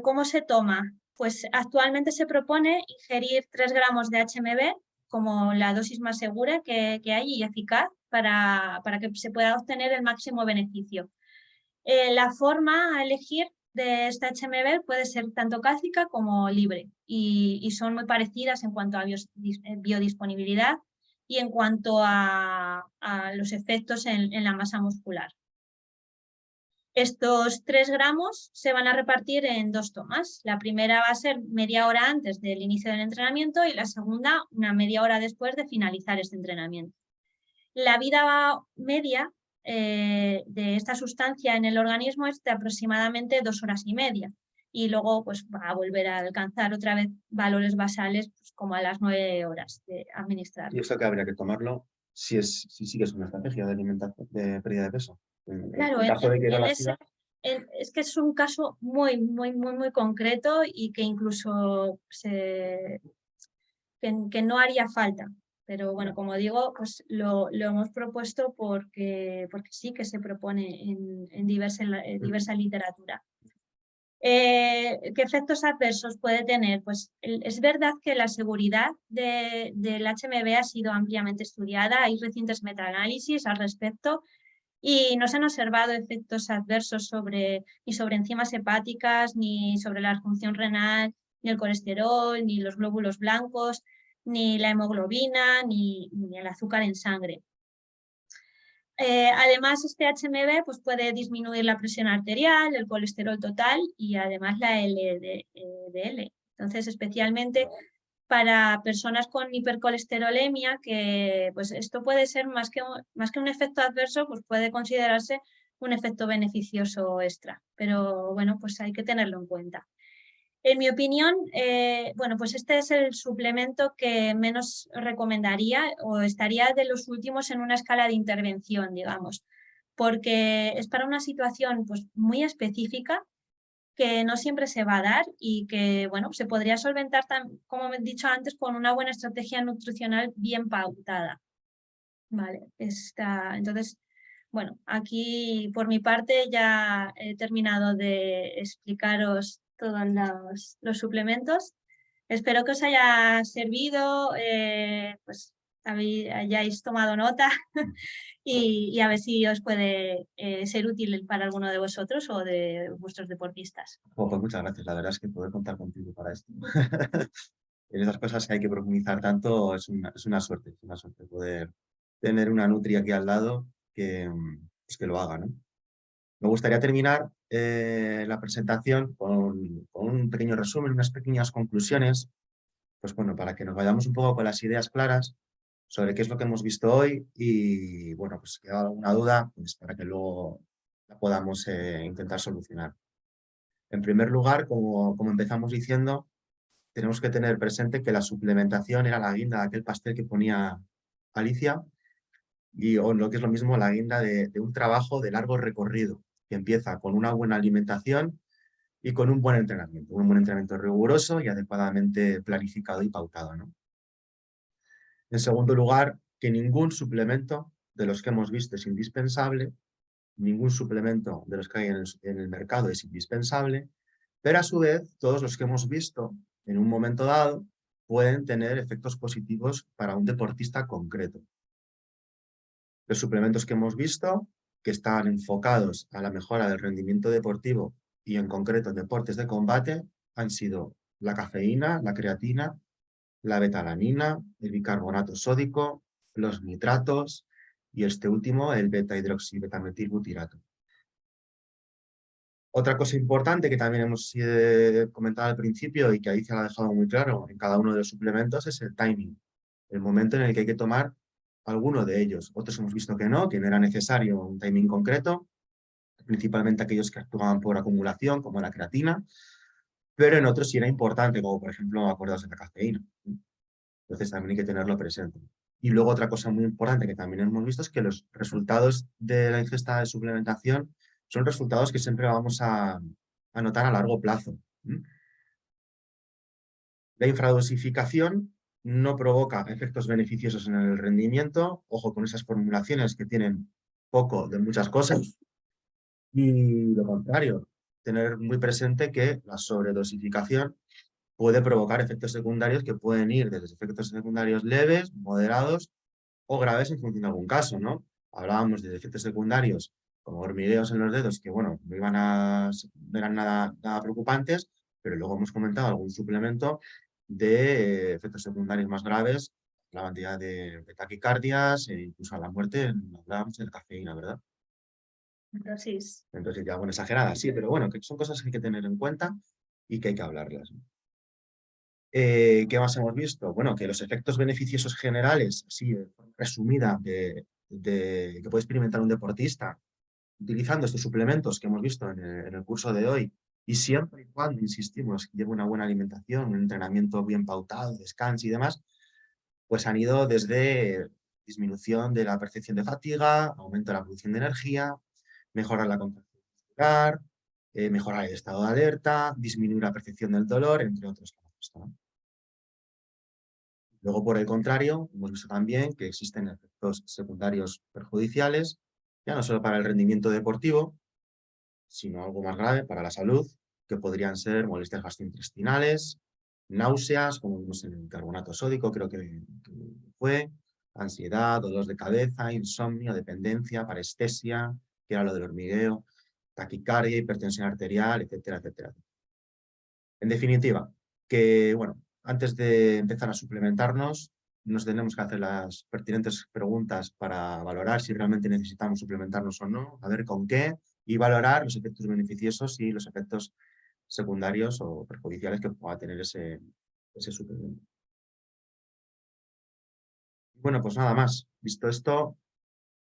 ¿Cómo se toma? Pues actualmente se propone ingerir 3 gramos de HMB como la dosis más segura que hay y eficaz para que se pueda obtener el máximo beneficio. La forma a elegir de esta HMB puede ser tanto cálcica como libre y son muy parecidas en cuanto a biodisponibilidad y en cuanto a los efectos en la masa muscular. Estos 3 gramos se van a repartir en 2 tomas. La primera va a ser media hora antes del inicio del entrenamiento y la segunda una media hora después de finalizar este entrenamiento. La vida media de esta sustancia en el organismo es de aproximadamente 2 horas y media y luego pues, va a volver a alcanzar otra vez valores basales pues, como a las 9 horas de administrar. ¿Y esto que habría que tomarlo si sigues una estrategia de alimentación, de pérdida de peso? Claro, es que es un caso muy concreto y que incluso que no haría falta. Pero bueno, como digo, pues lo hemos propuesto porque sí que se propone en diversa literatura. ¿Qué efectos adversos puede tener? Pues es verdad que la seguridad del HMB ha sido ampliamente estudiada, hay recientes metaanálisis al respecto y no se han observado efectos adversos ni sobre enzimas hepáticas, ni sobre la función renal, ni el colesterol, ni los glóbulos blancos, ni la hemoglobina, ni el azúcar en sangre. Además, este HMB pues, puede disminuir la presión arterial, el colesterol total y además la LDL. Entonces, especialmente para personas con hipercolesterolemia, que pues esto puede ser más que un efecto adverso, pues puede considerarse un efecto beneficioso extra. Pero bueno, pues hay que tenerlo en cuenta. En mi opinión, bueno, pues este es el suplemento que menos recomendaría o estaría de los últimos en una escala de intervención, digamos, porque es para una situación pues, muy específica que no siempre se va a dar y que, bueno, se podría solventar, como he dicho antes, con una buena estrategia nutricional bien pautada. Vale, entonces, bueno, aquí por mi parte ya he terminado de explicaros todos los suplementos. Espero que os haya servido, pues hayáis tomado nota y a ver si os puede ser útil para alguno de vosotros o de vuestros deportistas. Pues muchas gracias, la verdad es que poder contar contigo para esto. En esas cosas que hay que profundizar tanto es una suerte poder tener una nutri aquí al lado pues que lo haga, ¿no? Me gustaría terminar la presentación con un pequeño resumen, unas pequeñas conclusiones, pues bueno, para que nos vayamos un poco con las ideas claras sobre qué es lo que hemos visto hoy y, bueno, pues si queda alguna duda, pues para que luego la podamos intentar solucionar. En primer lugar, como empezamos diciendo, tenemos que tener presente que la suplementación era la guinda de aquel pastel que ponía Alicia o lo que es lo mismo, la guinda de un trabajo de largo recorrido, que empieza con una buena alimentación y con un buen entrenamiento riguroso y adecuadamente planificado y pautado, ¿no? En segundo lugar, que ningún suplemento de los que hemos visto es indispensable, ningún suplemento de los que hay en el mercado es indispensable, pero a su vez todos los que hemos visto en un momento dado pueden tener efectos positivos para un deportista concreto. Los suplementos que hemos visto, que están enfocados a la mejora del rendimiento deportivo y en concreto en deportes de combate, han sido la cafeína, la creatina, la betalanina, el bicarbonato sódico, los nitratos y este último, el beta-hidroxibetametilbutirato. Otra cosa importante que también hemos comentado al principio y que Alicia lo ha dejado muy claro en cada uno de los suplementos es el timing, el momento en el que hay que tomar alguno de ellos. Otros hemos visto que no era necesario un timing concreto, principalmente aquellos que actúan por acumulación, como la creatina, pero en otros sí era importante, como por ejemplo acordados de la cafeína. Entonces también hay que tenerlo presente. Y luego otra cosa muy importante que también hemos visto es que los resultados de la ingesta de suplementación son resultados que siempre vamos a notar a largo plazo. La infradosificación no provoca efectos beneficiosos en el rendimiento. Ojo con esas formulaciones que tienen poco de muchas cosas. Y lo contrario, tener muy presente que la sobredosificación puede provocar efectos secundarios que pueden ir desde efectos secundarios leves, moderados o graves en función de algún caso, ¿no? Hablábamos de efectos secundarios como hormigueos en los dedos que, bueno, no eran nada preocupantes, pero luego hemos comentado algún suplemento de efectos secundarios más graves, la cantidad de taquicardias e incluso a la muerte, hablábamos de la cafeína, ¿verdad? Entonces ya, bueno, exagerada, sí, pero bueno, que son cosas que hay que tener en cuenta y que hay que hablarlas, ¿no? ¿Qué más hemos visto? Bueno, que los efectos beneficiosos generales, así resumida, que puede experimentar un deportista utilizando estos suplementos que hemos visto en el curso de hoy, y siempre y cuando, insistimos, que lleve una buena alimentación, un entrenamiento bien pautado, descanso y demás, pues han ido desde disminución de la percepción de fatiga, aumento de la producción de energía, mejorar la contracción muscular, mejorar el estado de alerta, disminuir la percepción del dolor, entre otros casos, ¿no? Luego, por el contrario, hemos visto también que existen efectos secundarios perjudiciales, ya no solo para el rendimiento deportivo, sino algo más grave para la salud, que podrían ser molestias gastrointestinales, náuseas, como vimos en el carbonato sódico, creo que fue, ansiedad, dolores de cabeza, insomnio, dependencia, parestesia, que era lo del hormigueo, taquicardia, hipertensión arterial, etcétera, etcétera. En definitiva, que, bueno, antes de empezar a suplementarnos, nos tenemos que hacer las pertinentes preguntas para valorar si realmente necesitamos suplementarnos o no, a ver con qué, y valorar los efectos beneficiosos y los efectos secundarios o perjudiciales que pueda tener ese suplemento. Bueno, pues nada más. Visto esto,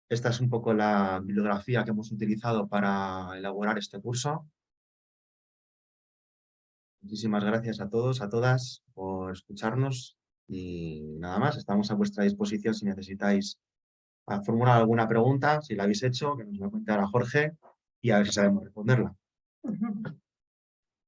esta es un poco la bibliografía que hemos utilizado para elaborar este curso. Muchísimas gracias a todos, a todas, por escucharnos y nada más, estamos a vuestra disposición si necesitáis formular alguna pregunta, si la habéis hecho, que nos lo cuente ahora Jorge y a ver si sabemos responderla.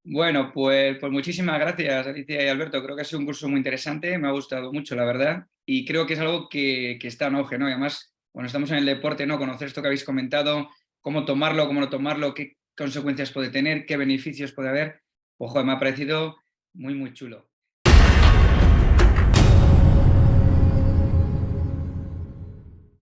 Bueno, pues muchísimas gracias, Alicia y Alberto. Creo que ha sido un curso muy interesante, me ha gustado mucho, la verdad, y creo que es algo que está en auge, ¿no? Y además, bueno, estamos en el deporte, ¿no? Conocer esto que habéis comentado, cómo tomarlo, cómo no tomarlo, qué consecuencias puede tener, qué beneficios puede haber. Ojo, me ha parecido muy, muy chulo.